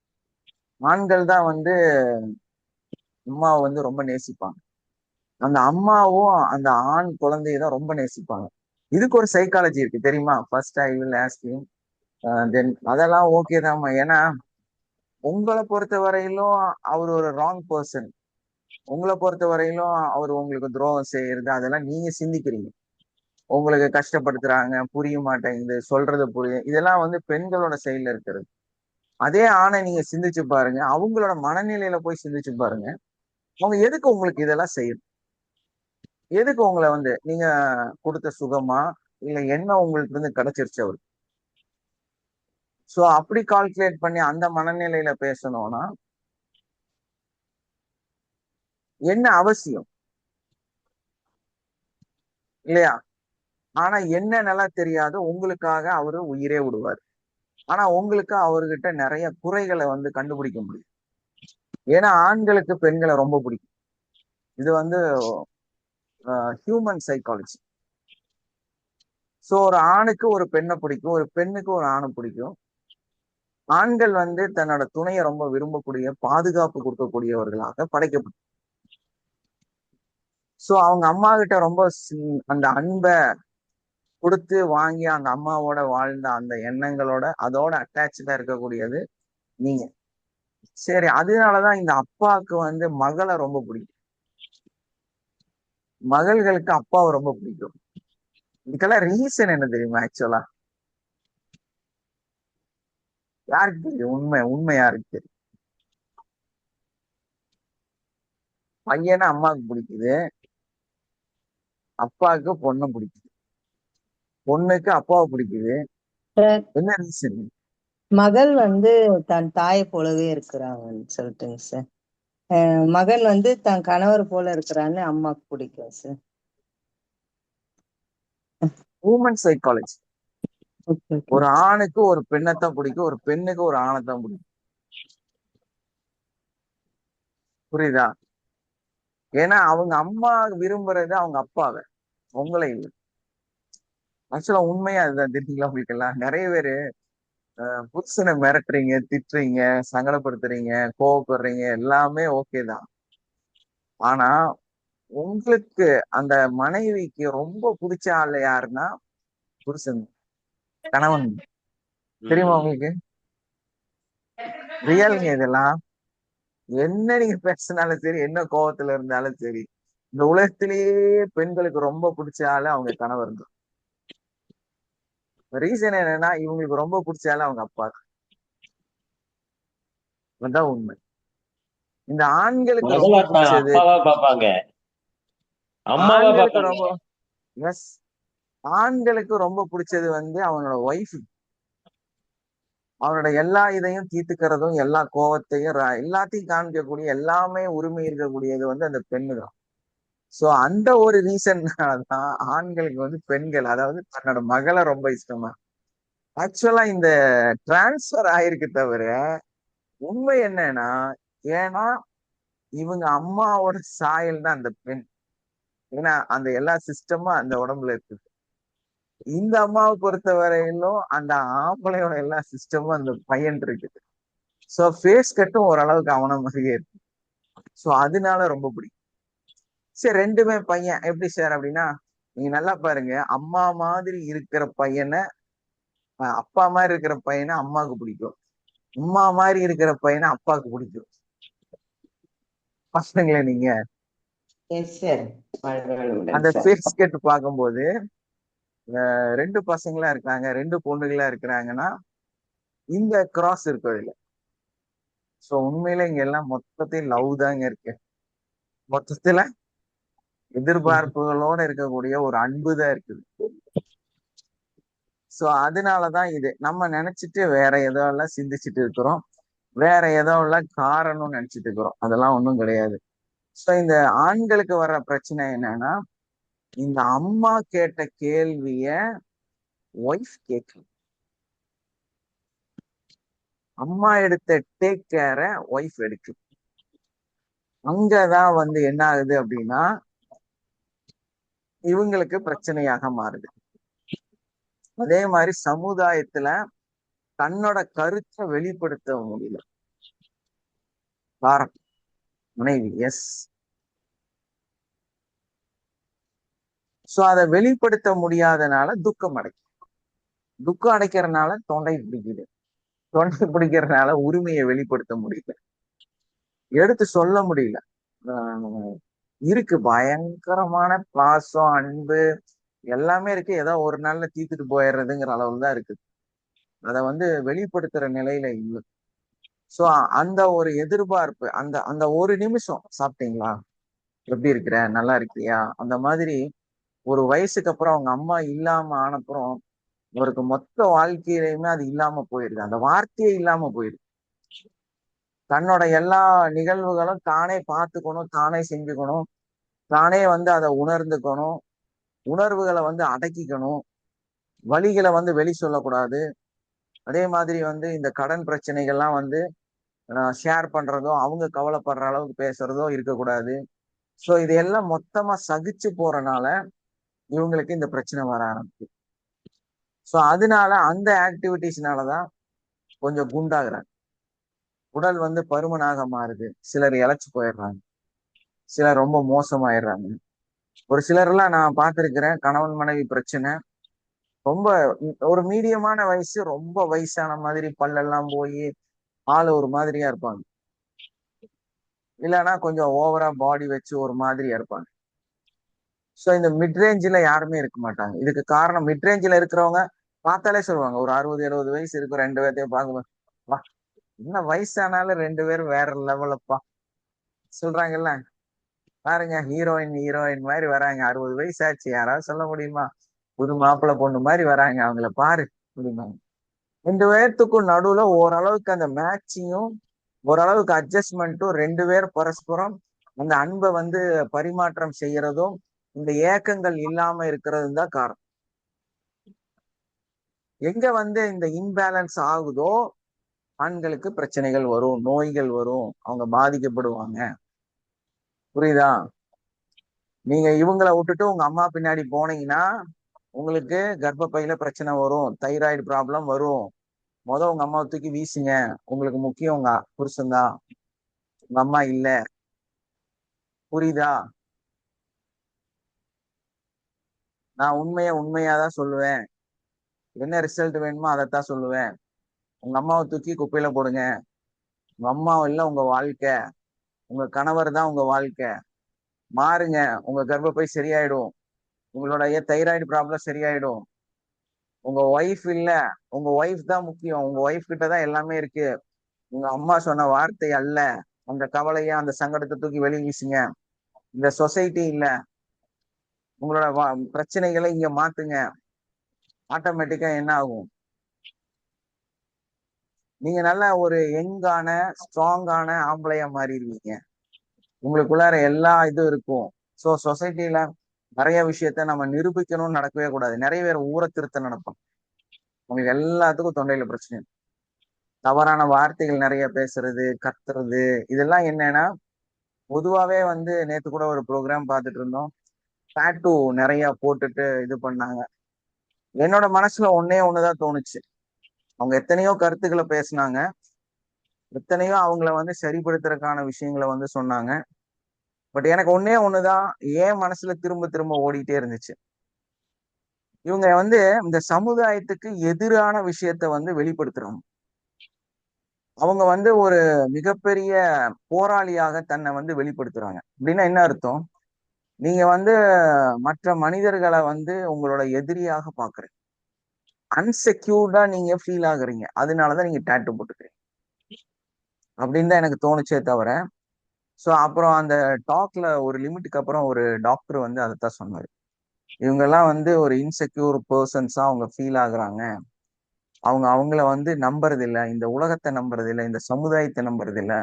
A: ஆண்கள் தான் வந்து அம்மாவை வந்து ரொம்ப நேசிப்பாங்க. அந்த அம்மாவும் அந்த ஆண் குழந்தையை தான் ரொம்ப நேசிப்பாங்க. இதுக்கு ஒரு சைக்காலஜி இருக்கு தெரியுமா? First I will ask you, then அதெல்லாம் ஓகே தான்மா. ஏன்னா உங்களை பொறுத்த வரையிலும் அவர் ஒரு ராங் பர்சன். உங்களை பொறுத்த வரையிலும் அவர் உங்களுக்கு துரோகம் செய்யறது அதெல்லாம் நீங்க சிந்திக்கிறீங்க. உங்களுக்கு கஷ்டப்படுத்துறாங்க, புரிய மாட்டேங்குது, சொல்றது புரியும், இதெல்லாம் வந்து பெண்களோட செயல்ல இருக்கிறது. அதே ஆணை நீங்க சிந்திச்சு பாருங்க, அவங்களோட மனநிலையில போய் சிந்திச்சு பாருங்க. அவங்க எதுக்கு உங்களுக்கு இதெல்லாம் செய்யும்? எதுக்கு உங்களை வந்து நீங்க கொடுத்த சுகமா, இல்ல என்ன உங்களுக்கு இருந்து கிடைச்சிருச்சு அவருக்கு? சோ அப்படி கால்குலேட் பண்ணி அந்த மனநிலையில பேசணும்னா என்ன அவசியம் இல்லையா? ஆனா என்ன நல்லா தெரியாது, உங்களுக்காக அவரு உயிரே விடுவார். ஆனா உங்களுக்கு அவர்கிட்ட நிறைய குறைகளை வந்து கண்டுபிடிக்க முடியும். ஏன்னா ஆண்களுக்கு பெண்களை ரொம்ப பிடிக்கும். இது வந்து ஹியூமன் சைக்காலஜி. சோ ஒரு ஆணுக்கு ஒரு பெண்ணை பிடிக்கும், ஒரு பெண்ணுக்கு ஒரு ஆணை பிடிக்கும். ஆண்கள் வந்து தன்னோட துணையை ரொம்ப விரும்பக்கூடிய, பாதுகாப்பு கொடுக்கக்கூடியவர்களாக படைக்கப்படும். சோ அவங்க அம்மா கிட்ட ரொம்ப அந்த அன்பை கொடுத்து வாங்கி அந்த அம்மாவோட வாழ்ந்த அந்த எண்ணங்களோட அதோட அட்டாச்சா இருக்கக்கூடியது நீங்க. சரி, அதனாலதான் இந்த அப்பாவுக்கு வந்து மகளை ரொம்ப பிடிக்கும், மகள்களுக்கு அப்பாவை ரொம்ப பிடிக்கும். இதுக்கெல்லாம் ரீசன் என்ன தெரியுமா? ஆக்சுவலா யாருக்கு தெரியும்? உண்மை உண்மை யாருக்கு தெரியும்? பையனை அம்மாவுக்கு பிடிக்குது, அப்பாவுக்கு பொண்ணை பிடிக்குது, பொண்ணுக்கு அப்பாவை பிடிக்குது,
F: சார்,
A: என்ன ரீசன்?
F: மகள் வந்து தன் தாயை போலவே இருக்கிறாங்கன்னு சொல்லிட்டுங்க சார். மகன் வந்து தன் கணவர் போல இருக்கிறான்னு அம்மாக்கு பிடிக்கும் sir.
A: Human psychology.
F: Okay okay.
A: ஒரு ஆணுக்கு ஒரு பெண்ணைத்தான் பிடிக்கும், ஒரு பெண்ணுக்கு ஒரு ஆணைத்தான் பிடிக்கும். புரியுதா? ஏன்னா அவங்க அம்மா விரும்புறது அவங்க அப்பாவை, உங்களை இல்லை. ஆக்சுவலா உண்மையா அதுதான். தெரியுங்களா உங்களுக்கு எல்லாம்? நிறைய பேரு புருஷனை மிரட்டுறீங்க, திட்டுறீங்க, சங்கடப்படுத்துறீங்க, கோவப்படுறீங்க, எல்லாமே ஓகே தான். ஆனா உங்களுக்கு அந்த மனைவிக்கு ரொம்ப பிடிச்ச ஆள் யாருன்னா புருஷன், கணவன். தெரியுமா உங்களுக்கு? ரியல்ங்க இதெல்லாம். என்ன நீங்க பேசினாலும் சரி, என்ன கோவத்துல இருந்தாலும் சரி, இந்த உலகத்திலேயே பெண்களுக்கு ரொம்ப பிடிச்ச ஆளு அவங்க கணவர் தான். ரீசன் என்னன்னா இவங்களுக்கு ரொம்ப பிடிச்ச ஆளு அவங்க அப்பா தான். அதுதான் உண்மை. இந்த ஆண்களுக்கு ரொம்ப
D: மகளாட்டினாங்க
A: பிடிச்சது,
D: அப்பாவா பாப்பாங்க, அம்மாவா
A: ஆண்களுக்கு
D: பாப்பாங்க.
A: ரொம்ப எஸ் ஆண்களுக்கு ரொம்ப பிடிச்சது வந்து அவனோட ஒய்ஃப். அவனோட எல்லா இதையும் தீர்த்துக்கிறதும், எல்லா கோவத்தையும் எல்லாத்தையும் காமிக்கக்கூடிய, எல்லாமே உரிமை இருக்கக்கூடியது வந்து அந்த பெண்ணு தான். சோ அந்த ஒரு ரீசன்னாலதான் ஆண்களுக்கு வந்து பெண்கள், அதாவது தன்னோட மகளை ரொம்ப இஷ்டமா. ஆக்சுவலா இந்த டிரான்ஸ்பர் ஆயிருக்கு தவிர உண்மை என்னன்னா, ஏன்னா இவங்க அம்மாவோட சாயல் தான் அந்த பெண். ஏன்னா அந்த எல்லா சிஸ்டமும் அந்த உடம்புல இருக்குது. இந்த அம்மாவை பொறுத்த வரையிலும் அந்த ஆம்பளையோட எல்லா சிஸ்டமும் அந்த பையன் இருக்குது. சோ ஃபேஸ் கட்டும் ஓரளவுக்கு அவன மாதிரியே இருக்கு. சோ அதனால ரொம்ப பிடிக்கும். சரி, ரெண்டுமே பையன் எப்படி சார் அப்படின்னா, நீங்க நல்லா பாருங்க, அம்மா மாதிரி இருக்கிற பையனை அப்பா மாதிரி இருக்கிற பையனை அம்மாவுக்கு பிடிக்கும், அம்மா மாதிரி இருக்கிற பையனை அப்பாவுக்கு பிடிக்கும். பசங்களே நீங்க
F: எஸ் சார்.
A: அந்த ஃபேஸ் கட் பார்க்கும்போது ரெண்டு பசங்களா இருக்காங்க, ரெண்டு பொண்ணுகளா இருக்கிறாங்கன்னா இந்த கிராஸ் இருக்கும் இல்ல. சோ உண்மையில இங்க எல்லாம் மொத்தத்தையும் லவ் தாங்க இருக்கு. மொத்தத்துல எதிர்பார்ப்புகளோட இருக்கக்கூடிய ஒரு அன்பு தான் இருக்குது. சோ அதனாலதான் இது நம்ம நினைச்சிட்டு வேற ஏதோ எல்லாம் சிந்திச்சுட்டு இருக்கிறோம், வேற ஏதோ எல்லாம் காரணம்னு நினைச்சிட்டு இருக்கிறோம். அதெல்லாம் ஒண்ணும் கிடையாது. சோ இந்த ஆண்களுக்கு வர்ற பிரச்சனை என்னன்னா, இந்த அம்மா கேட்ட கேள்விய ஒய்ஃப் கேட்கல. அம்மா எடுத்த டேக் கேர ஒய்ஃப் எடுக்கு. அங்கதான் வந்து என்ன ஆகுது அப்படின்னா இவங்களுக்கு பிரச்சனையாக மாறுது. அதே மாதிரி சமுதாயத்துல தன்னோட கருத்தை வெளிப்படுத்த முடியல. காரணம் மனைவி. எஸ். சோ அதை வெளிப்படுத்த முடியாதனால துக்கம் அடைக்கும். துக்கம் அடைக்கிறதுனால தொண்டை பிடிக்குது, தொண்டை பிடிக்கிறதுனால உரிமையை வெளிப்படுத்த முடியல, எடுத்து சொல்ல முடியல. இருக்கு பயங்கரமான பாசம், அன்பு எல்லாமே இருக்கு, ஏதோ ஒரு நாள்ல தீத்துட்டு போயிடுறதுங்கிற அளவுல தான் இருக்குது. அதை வந்து வெளிப்படுத்துற நிலையில இல்லை. சோ அந்த ஒரு எதிர்பார்ப்பு, அந்த அந்த ஒரு நிமிஷம் சாப்பிட்டீங்களா, எப்படி இருக்கிற, நல்லா இருக்கியா, அந்த மாதிரி ஒரு வயசுக்கு அப்புறம் அவங்க அம்மா இல்லாம ஆனப்புறம் அவருக்கு மொத்த வாழ்க்கையிலையுமே அது இல்லாம போயிருது. அந்த வார்த்தையே இல்லாம போயிடுது. தன்னோட எல்லா நிகழ்வுகளும் தானே பார்த்துக்கணும், தானே செஞ்சுக்கணும், தானே வந்து அதை உணர்ந்துக்கணும், உணர்வுகளை வந்து அடக்கிக்கணும், வலிகளை வந்து வெளி சொல்லக்கூடாது. அதே மாதிரி வந்து இந்த கடன் பிரச்சனைகள்லாம் வந்து ஷேர் பண்றதோ, அவங்க கவலைப்படுற அளவுக்கு பேசுறதோ இருக்கக்கூடாது. சோ இதையெல்லாம் மொத்தமா சகிச்சு போறனால இவங்களுக்கு இந்த பிரச்சனை வர ஆரம்பிச்சு. சோ அதனால அந்த ஆக்டிவிட்டிஸ்னாலதான் கொஞ்சம் குண்டாகுறாங்க, உடல் வந்து பருமனாக மாறுது, சிலர் இளைச்சு போயிடுறாங்க, சிலர் ரொம்ப மோசமாயிடுறாங்க. ஒரு சிலர் எல்லாம் நான் பார்த்திருக்கிறேன், கணவன் மனைவி பிரச்சனை ரொம்ப ஒரு மீடியமான வயசு, ரொம்ப வயசான மாதிரி பல்லெல்லாம் போய் ஆள் ஒரு மாதிரியா இருப்பாங்க, இல்லைன்னா கொஞ்சம் ஓவரா பாடி வச்சு ஒரு மாதிரியா இருப்பாங்க. சோ இந்த மிட்ரேஞ்சில யாருமே இருக்க மாட்டாங்க. இதுக்கு காரணம் மிட்ரேஞ்சில இருக்கிறவங்க பார்த்தாலே சொல்லுவாங்க, ஒரு 60-70 வயசு இருக்கும் ரெண்டு பேர்த்தையும் பார்க்கும்போது, வா என்ன வயசானாலும் ரெண்டு பேரும் வேற லெவலப்பா சொல்றாங்கல்ல. பாருங்க, ஹீரோயின் ஹீரோயின் மாதிரி வராங்க, 60 வயசு ஆச்சு, யாராவது சொல்ல முடியுமா? புது மாப்பிள்ளை பொண்ணு மாதிரி வராங்க, அவங்கள பாரு முடியுமா? 2 பேர்த்துக்கும் நடுவுல ஓரளவுக்கு அந்த மேட்சிங்கும் ஓரளவுக்கு அட்ஜஸ்ட்மெண்ட்டும் 2 பேர் பரஸ்பரம் அந்த அன்பை வந்து பரிமாற்றம் செய்யறதும் இந்த ஏக்கங்கள் இல்லாம இருக்கிறதும் தான் காரணம். எங்க வந்து இந்த இன்பேலன்ஸ் ஆகுதோ ஆண்களுக்கு பிரச்சனைகள் வரும், நோய்கள் வரும், அவங்க பாதிக்கப்படுவாங்க. புரியுதா? நீங்க இவங்களை விட்டுட்டு உங்க அம்மா பின்னாடி போனீங்கன்னா உங்களுக்கு கர்ப்பப்பையில பிரச்சனை வரும், தைராய்டு ப்ராப்ளம் வரும். உங்க அம்மாவை தூக்கி வீசுங்க. உங்களுக்கு முக்கியம் உங்க புருஷன்தான், உங்க அம்மா இல்ல. புரியுதா? நான் உண்மையாதான் சொல்லுவேன். என்ன ரிசல்ட் வேணுமோ அதைத்தான் சொல்லுவேன். உங்க அம்மாவை தூக்கி குப்பையில போடுங்க. உங்க அம்மா இல்ல உங்க வாழ்க்கை, உங்க கணவர் தான் உங்க வாழ்க்கை. மாறுங்க, உங்க கர்ப்பப்பை சரியாயிடும், உங்களுடைய தைராய்டு ப்ராப்ளம் சரியாயிடும். உங்க ஒய்ஃப் இல்ல, உங்க ஒய்ஃப் தான் முக்கியம். உங்க ஒய்ஃப் கிட்டதான் எல்லாமே இருக்கு. உங்க அம்மா சொன்ன வார்த்தை அல்ல. அந்த கவலைய அந்த சங்கடத்தை தூக்கி வெளியே வீசுங்க. இந்த சொசைட்டி இல்ல, உங்களோட பிரச்சனைகளை இங்க மாத்துங்க. ஆட்டோமேட்டிக்கா என்ன ஆகும்? நீங்க நல்ல ஒரு யங்கான ஸ்ட்ராங்கான ஆம்பளையா மாறிடுவீங்க. உங்களுக்குள்ளார எல்லா இதுவும் இருக்கும். ஸோ சொசைட்டில நிறைய விஷயத்த நம்ம நிரூபிக்கணும்னு நடக்கவே கூடாது. நிறைய பேர் ஊரை திருத்த நடப்போம். உங்களுக்கு எல்லாத்துக்கும் தொண்டையில பிரச்சனை, தவறான வார்த்தைகள் நிறைய பேசுறது, கத்துறது, இதெல்லாம் என்னன்னா பொதுவாவே வந்து நேத்து கூட ஒரு ப்ரோக்ராம் பார்த்துட்டு இருந்தோம். டாட்டூ நிறைய போட்டுட்டு இது பண்ணாங்க. என்னோட மனசுல ஒண்ணுதான் தோணுச்சு. அவங்க எத்தனையோ கருத்துக்களை பேசினாங்க, எத்தனையோ அவங்கள வந்து சரிப்படுத்துறதுக்கான விஷயங்களை வந்து சொன்னாங்க. பட் எனக்கு ஒண்ணுதான் ஏன் மனசுல திரும்ப திரும்ப ஓடிட்டே இருந்துச்சு. இவங்க வந்து இந்த சமுதாயத்துக்கு எதிரான விஷயத்த வந்து வெளிப்படுத்துறாங்க. அவங்க வந்து ஒரு மிகப்பெரிய போராளியாக தன்னை வந்து வெளிப்படுத்துறாங்க. அப்படின்னா என்ன அர்த்தம்? நீங்க வந்து மற்ற மனிதர்களை வந்து உங்களோட எதிரியாக பாக்குறீங்க, அன்செக்யூர்டா நீங்க ஃபீல் ஆகுறீங்க, அதனாலதான் நீங்க டேட்டு போட்டுக்கிறீங்க அப்படின்னு தான் எனக்கு தோணுச்சே தவிர. ஸோ அப்புறம் அந்த டாக்ல ஒரு லிமிட்டுக்கு அப்புறம் ஒரு டாக்டர் வந்து அதைத்தான் சொன்னாரு. இவங்கெல்லாம் வந்து ஒரு இன்செக்யூர் பர்சன்ஸா அவங்க ஃபீல் ஆகுறாங்க. அவங்க அவங்கள வந்து நம்புறது இல்லை, இந்த உலகத்தை நம்புறது இல்லை, இந்த சமுதாயத்தை நம்புறது இல்லை.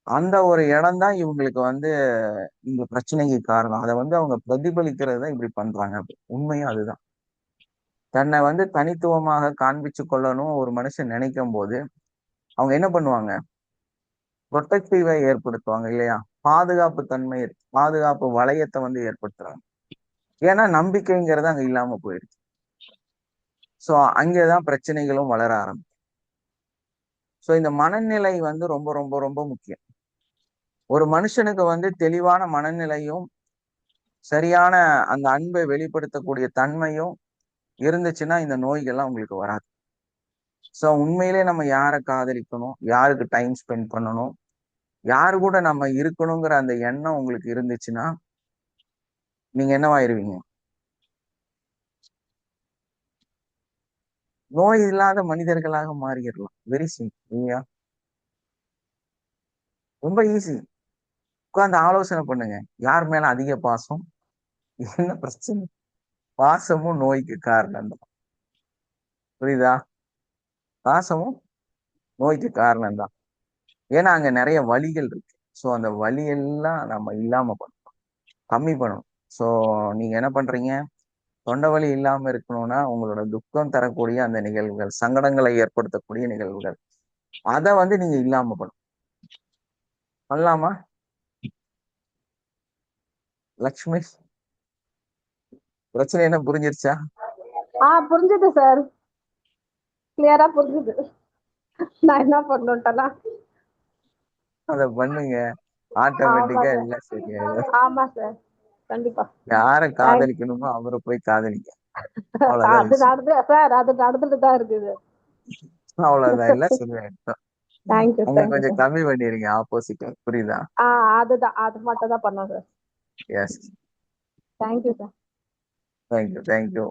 A: அந்த ஒரு இடம் தான் இவங்களுக்கு வந்து இந்த பிரச்சனைக்கு காரணம். அதை வந்து அவங்க பிரதிபலிக்கிறது தான் இப்படி பண்றாங்க. உண்மையும் அதுதான். தன்னை வந்து தனித்துவமாக காண்பிச்சு கொள்ளணும் ஒரு மனுஷன் நினைக்கும் போது அவங்க என்ன பண்ணுவாங்க? ப்ரொடெக்டிவை ஏற்படுத்துவாங்க இல்லையா? பாதுகாப்பு தன்மை, பாதுகாப்பு வளையத்தை வந்து ஏற்படுத்துறாங்க. ஏன்னா நம்பிக்கைங்கிறது அங்க இல்லாம போயிடுச்சு. ஸோ அங்கேதான் பிரச்சனைகளும் வளர ஆரம்பிக்கும். ஸோ இந்த மனநிலை வந்து ரொம்ப ரொம்ப ரொம்ப முக்கியம். ஒரு மனுஷனுக்கு வந்து தெளிவான மனநிலையும் சரியான அந்த அன்பை வெளிப்படுத்தக்கூடிய தன்மையும் இருந்துச்சுன்னா இந்த நோய்கள்லாம் உங்களுக்கு வராது. ஸோ உண்மையிலே நம்ம யாரை காதலிக்கணும், யாருக்கு டைம் ஸ்பெண்ட் பண்ணணும், யாரு கூட நம்ம இருக்கணுங்கிற அந்த எண்ணம் உங்களுக்கு இருந்துச்சுன்னா நீங்க என்னவாயிருவீங்க? நோய் இல்லாத மனிதர்களாக மாறிடலாம். வெரி சிம்பிள் இல்லையா? ரொம்ப ஈஸி. உட்கார்ந்து ஆலோசனை பண்ணுங்க. யார் மேல அதிக பாசம், என்ன பிரச்சனை? பாசமும் நோய்க்கு காரணம் தான். புரியுதா? பாசமும் நோய்க்கு காரணம் தான். ஏன்னா அங்க நிறைய வலிகள் இருக்கு. ஸோ அந்த வலி எல்லாம் நம்ம இல்லாம பண்ணணும், கம்மி பண்ணணும். ஸோ நீங்க என்ன பண்றீங்க? தொண்டை வலி இல்லாம இருக்கணும்னா உங்களோட துக்கம் தரக்கூடிய அந்த நிகழ்வுகள், சங்கடங்களை ஏற்படுத்தக்கூடிய நிகழ்வுகள், அதை வந்து நீங்க இல்லாம பண்ணலாமா? லக்ஷ்மி, பிரச்சனை என்ன புரிஞ்சிருச்சா?
C: புரிஞ்சுது சார், கிளியரா புரிஞ்சுது. நான் என்ன பண்ணணும்ட்டலாம்
A: அதை பண்ணுங்க,
C: ஆமா
A: ஆட்டோமேட்டிக்கா
C: சார்,
A: எல்லாம் சரியாயிடும்.
C: ஆமா சார், கண்டிப்பா.
A: யாரை காதலிக்கணுமோ அவரை போய் காதலிக்க. அவ்வளவுதான்
C: அது
A: விஷயம்.
C: நடந்து சார், அது நடந்துட்டு தான் இருக்குது.
A: அவ்வளவுதான், எல்லாம் சரியாயிடும்.
C: தேங்க்யூ
A: அங்க
C: தேங்க்யூ
A: கொஞ்சம்
C: சார்.
A: கம்மி பண்ணிருங்க ஆப்போசிட். புரியுதா?
C: அதுதான், அது மட்டும் தான் பண்ணோம் sir.
A: Yes.
C: Thank you sir.
A: Thank you thank you.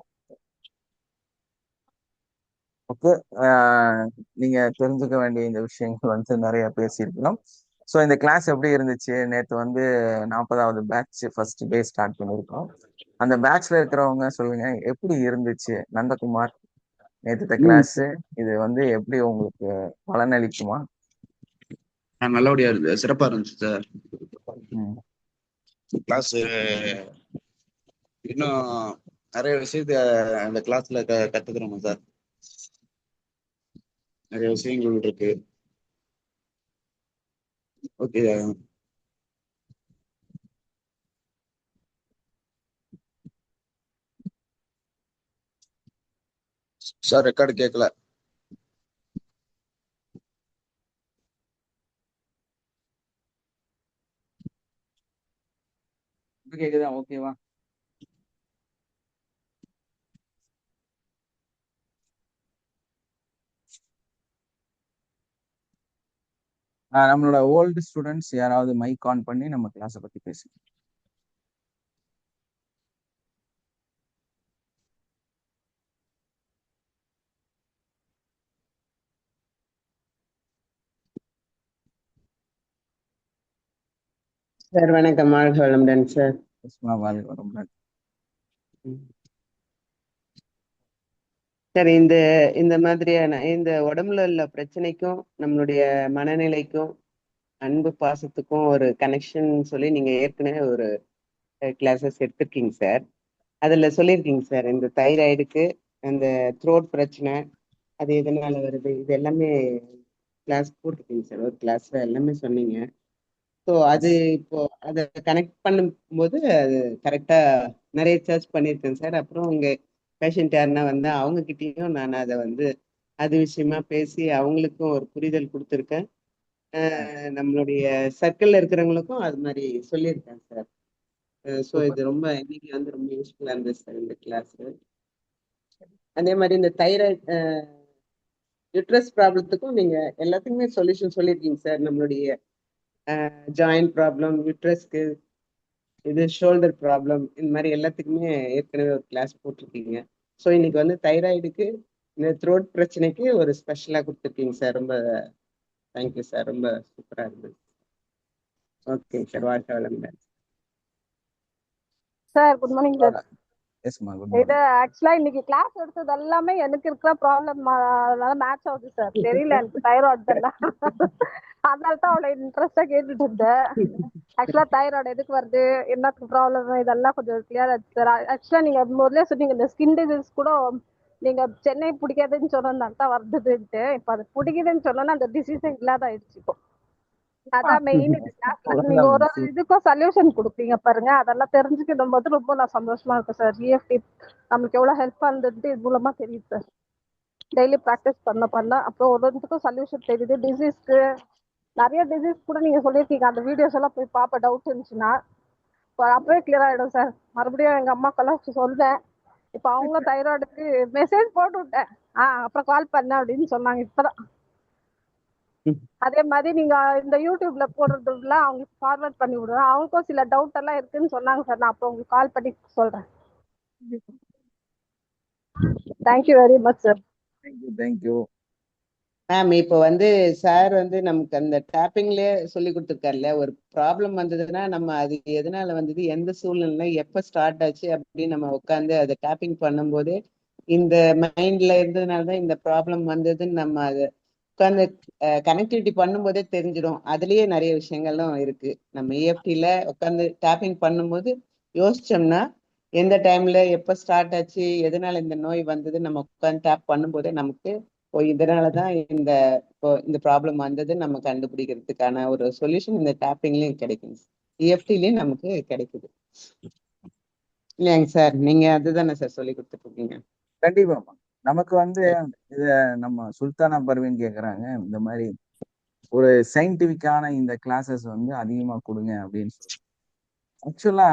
A: Okay. நீங்க தெரிஞ்சுக்க வேண்டிய இந்த விஷயங்கள் வந்து நிறைய பேசியிருக்கணும். ஸோ இந்த கிளாஸ் எப்படி இருந்துச்சு? நேற்று வந்து 40வது பேட்ச் ஃபர்ஸ்ட் டே ஸ்டார்ட் பண்ணியிருக்கோம். அந்த பேட்ச்ல இருக்கிறவங்க சொல்லுங்க எப்படி இருந்துச்சு. நந்தகுமார், நேற்று கிளாஸ் இது வந்து எப்படி உங்களுக்கு பலனளிக்குமா?
G: நல்லபடியா இருக்கு, சிறப்பா இருந்துச்சு சார்.
A: ம்.
G: கிளாஸ் இன்னும் நிறைய விஷயத்த அந்த கிளாஸ்ல கத்துக்கிறோம் சார். நிறைய விஷயங்கள் இருக்கு. ஓகே சார், ரெக்கார்டு கேட்கல.
A: கேக்குதா? ஓகேவா? நம்மளோட ஓல்டு ஸ்டூடெண்ட்ஸ் யாராவது மைக் ஆன் பண்ணி நம்ம கிளாஸை பத்தி பேசுங்க.
H: சார் வணக்கம், வாழ்க வளமுடன் சார். சார், இந்த இந்த மாதிரியான இந்த உடம்புல உள்ள பிரச்சனைக்கும் நம்மளுடைய மனநிலைக்கும் அன்பு பாசத்துக்கும் ஒரு கனெக்ஷன் சொல்லி நீங்க ஏற்கனவே ஒரு கிளாஸஸ் எடுத்திருக்கீங்க சார். அதுல சொல்லியிருக்கீங்க சார், இந்த தைராய்டுக்கு அந்த த்ரோட் பிரச்சனை அது எதனால வருது, இது எல்லாமே கிளாஸ் போட்டிருக்கீங்க சார். ஒரு கிளாஸ்ல எல்லாமே சொன்னீங்க. ஸோ அது இப்போ அதை கனெக்ட் பண்ணும்போது அது கரெக்டா நிறைய சர்ச் பண்ணியிருக்கேன் சார். அப்புறம் உங்க பேஷண்ட் யாருன்னா வந்து அவங்க கிட்டேயும் நான் அதை வந்து அது விஷயமா பேசி அவங்களுக்கும் ஒரு புரிதல் கொடுத்துருக்கேன். நம்மளுடைய சர்க்கிள்ல இருக்கிறவங்களுக்கும் அது மாதிரி சொல்லியிருக்கேன் சார். ஸோ இது ரொம்ப இன்னைக்கு வந்து ரொம்ப யூஸ்ஃபுல்லா இருந்தது சார் இந்த கிளாஸ். அதே மாதிரி இந்த தைராய்டு யூட்ரஸ் ப்ராப்ளத்துக்கும் நீங்க எல்லாத்துக்குமே சொல்யூஷன் சொல்லியிருக்கீங்க சார். நம்மளுடைய ஜாயிண்ட் ப்ராப்ளம், யூட்ரஸ்க்கு, இது ஷோல்டர் ப்ராப்ளம், இந்த மாதிரி எல்லாத்துக்குமே ஏற்கனவே ஒரு கிளாஸ் போட்டிருக்கீங்க. ஸோ இன்னைக்கு வந்து தைராய்டுக்கு இந்த த்ரோட் பிரச்சனைக்கு ஒரு ஸ்பெஷலாக கொடுத்துருக்கீங்க சார். ரொம்ப தேங்க்யூ சார், ரொம்ப சூப்பராக இருந்தது. ஓகே சார், வாழ்க வளமுடன்.
C: Sir good morning sir.
A: எஸ்மா, குட்
C: இது
A: மார்னிங்.
C: ஆக்சுவலா இன்னைக்கு கிளாஸ் எடுத்தது எல்லாமே எனக்கு இருக்கிற ப்ராப்ளம் மேட்ச் ஆகுது சார். தெரியல எனக்கு தைராய்டு எல்லாம், அதனால தான் அவ்வளோ இன்ட்ரெஸ்டா கேட்டுட்டு இருந்தேன். ஆக்சுவலா தைராய்டு எதுக்கு வருது, என்னத்துக்கு ப்ராப்ளம், இதெல்லாம் கொஞ்சம் கிளியர் ஆச்சு சார். ஆக்சுவலா நீங்க முதல்ல சொன்னீங்க இந்த ஸ்கின் டிசீஸ் கூட நீங்க சென்னை பிடிக்காதுன்னு சொன்னதுனால தான் வருதுன்ட்டு. இப்போ அது பிடிக்குதுன்னு சொன்னோன்னா அந்த டிசீஸே இல்லாத ஆயிடுச்சு இப்போ. அதான் மெயின். நீங்க ஒரு ஒரு இதுக்கும் சொல்யூஷன் கொடுப்பீங்க பாருங்க, அதெல்லாம் தெரிஞ்சுக்கிடும் போது ரொம்ப நான் சந்தோஷமா இருக்கேன் சார். இஎஃப்டி நமக்கு எவ்வளவு ஹெல்ப் பண்ணுறது இது மூலமா தெரியுது சார். டெய்லி ப்ராக்டிஸ் பண்ண அப்புறம் ஒரு ஒருத்துக்கும் சொல்யூஷன் தெரியுது. டிசீஸ்க்கு நிறைய டிசீஸ் கூட நீங்க சொல்லியிருக்கீங்க. அந்த வீடியோஸ் எல்லாம் போய் பார்ப்ப டவுட் இருந்துச்சுன்னா அப்பவே கிளியர் ஆயிடும் சார். மறுபடியும் எங்க அம்மாக்கெல்லாம் சொல்றேன். இப்போ அவங்க தைராய்டுக்கு மெசேஜ் போட்டு விட்டேன். அப்புறம் கால் பண்ண அப்படின்னு சொன்னாங்க இப்பதான். அதே மாதிரி நீங்க இந்த யூடியூப்ல போடுறதுல அவங்களுக்கு ஃபார்வர்ட் பண்ணி விடுறோம். அவங்களுக்கும் சில டவுட் எல்லாம் இருக்குன்னு சொன்னாங்க சார். நான் அப்புறம் உங்களுக்கு கால் பண்ணி சொல்றேன். Thank you very much sir.
A: Thank you.
H: Ma'am, இப்போ வந்து சார் வந்து நமக்கு அந்த டேப்பிங்லேயே சொல்லி கொடுத்துருக்காருல்ல, ஒரு ப்ராப்ளம் வந்ததுன்னா நம்ம அது எதனால வந்தது, எந்த சூழ்நிலை, எப்போ ஸ்டார்ட் ஆச்சு அப்படின்னு நம்ம உட்காந்து அதை டேப்பிங் பண்ணும்போது இந்த மைண்ட்ல இருந்ததுனால தான் இந்த ப்ராப்ளம் வந்ததுன்னு நம்ம அதை உட்காந்து கனெக்டிவிட்டி பண்ணும்போதே தெரிஞ்சிடும். அதுலயே நிறைய விஷயங்களும் இருக்கு. நம்ம இஎஃப்டில உட்காந்து டேப்பிங் பண்ணும்போது யோசிச்சோம்னா எந்த டைம்ல எப்போ ஸ்டார்ட் ஆச்சு, எதனால இந்த நோய் வந்தது நம்ம உட்காந்து டேப் பண்ணும்போதே நமக்கு இதனாலதான் இந்த ப்ராப்ளம் வந்தது நம்ம கண்டுபிடிக்கிறதுக்கான ஒரு சொல்யூஷன் இந்த டேப்பிங்லயும் கிடைக்கும், இஎஃப்டிலயும் நமக்கு கிடைக்குது இல்லையாங்க சார்? நீங்க அதுதானே சார் சொல்லி கொடுத்துட்டு இருக்கீங்க?
A: கண்டிப்பா. நமக்கு வந்து இத நம்ம சுல்தானா பர்வீன் கேக்குறாங்க, இந்த மாதிரி ஒரு சயின்டிபிக்கான இந்த கிளாஸஸ் வந்து அதிகமா கொடுங்க அப்படின்னு சொல்லி. ஆக்சுவலா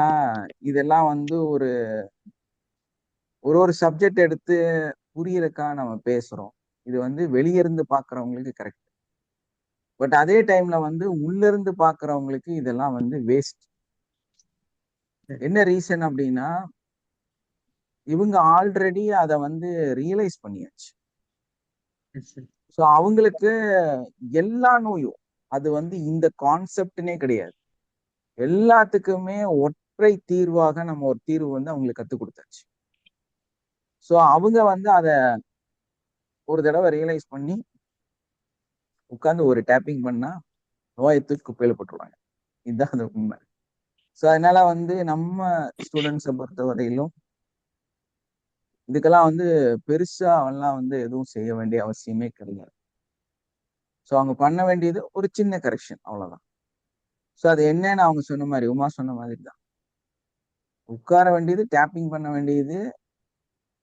A: இதெல்லாம் வந்து ஒரு ஒரு சப்ஜெக்ட் எடுத்து புரியறதுக்காக நம்ம பேசுறோம். இது வந்து வெளியிருந்து பாக்குறவங்களுக்கு கரெக்ட். பட் அதே டைம்ல வந்து உள்ள இருந்து பாக்குறவங்களுக்கு இதெல்லாம் வந்து வேஸ்ட். என்ன ரீசன் அப்படின்னா, இவங்க ஆல்ரெடி அதை வந்து ரியலைஸ் பண்ணியாச்சு. ஸோ அவங்களுக்கு எல்லா நோயும் அது வந்து இந்த கான்செப்ட்னே கிடையாது. எல்லாத்துக்குமே ஒற்றை தீர்வாக நம்ம ஒரு தீர்வு வந்து அவங்களுக்கு கற்றுக் கொடுத்தாச்சு. ஸோ அவங்க வந்து அதை ஒரு தடவை ரியலைஸ் பண்ணி உட்காந்து ஒரு டேப்பிங் பண்ணா நோயை தூக்கி குப்பையில போட்டுருவாங்க. இதுதான் அது உண்மை. ஸோ அதனால வந்து நம்ம ஸ்டூடெண்ட்ஸை பொறுத்த வரையிலும் இதுக்கெல்லாம் வந்து பெருசா அவன்லாம் வந்து எதுவும் செய்ய வேண்டிய அவசியமே கிடையாது. ஸோ அவங்க பண்ண வேண்டியது ஒரு சின்ன கரெக்ஷன், அவ்வளவுதான். ஸோ அது என்னன்னு அவங்க சொன்ன மாதிரி, உமா சொன்ன மாதிரி தான், உட்கார வேண்டியது, டேப்பிங் பண்ண வேண்டியது,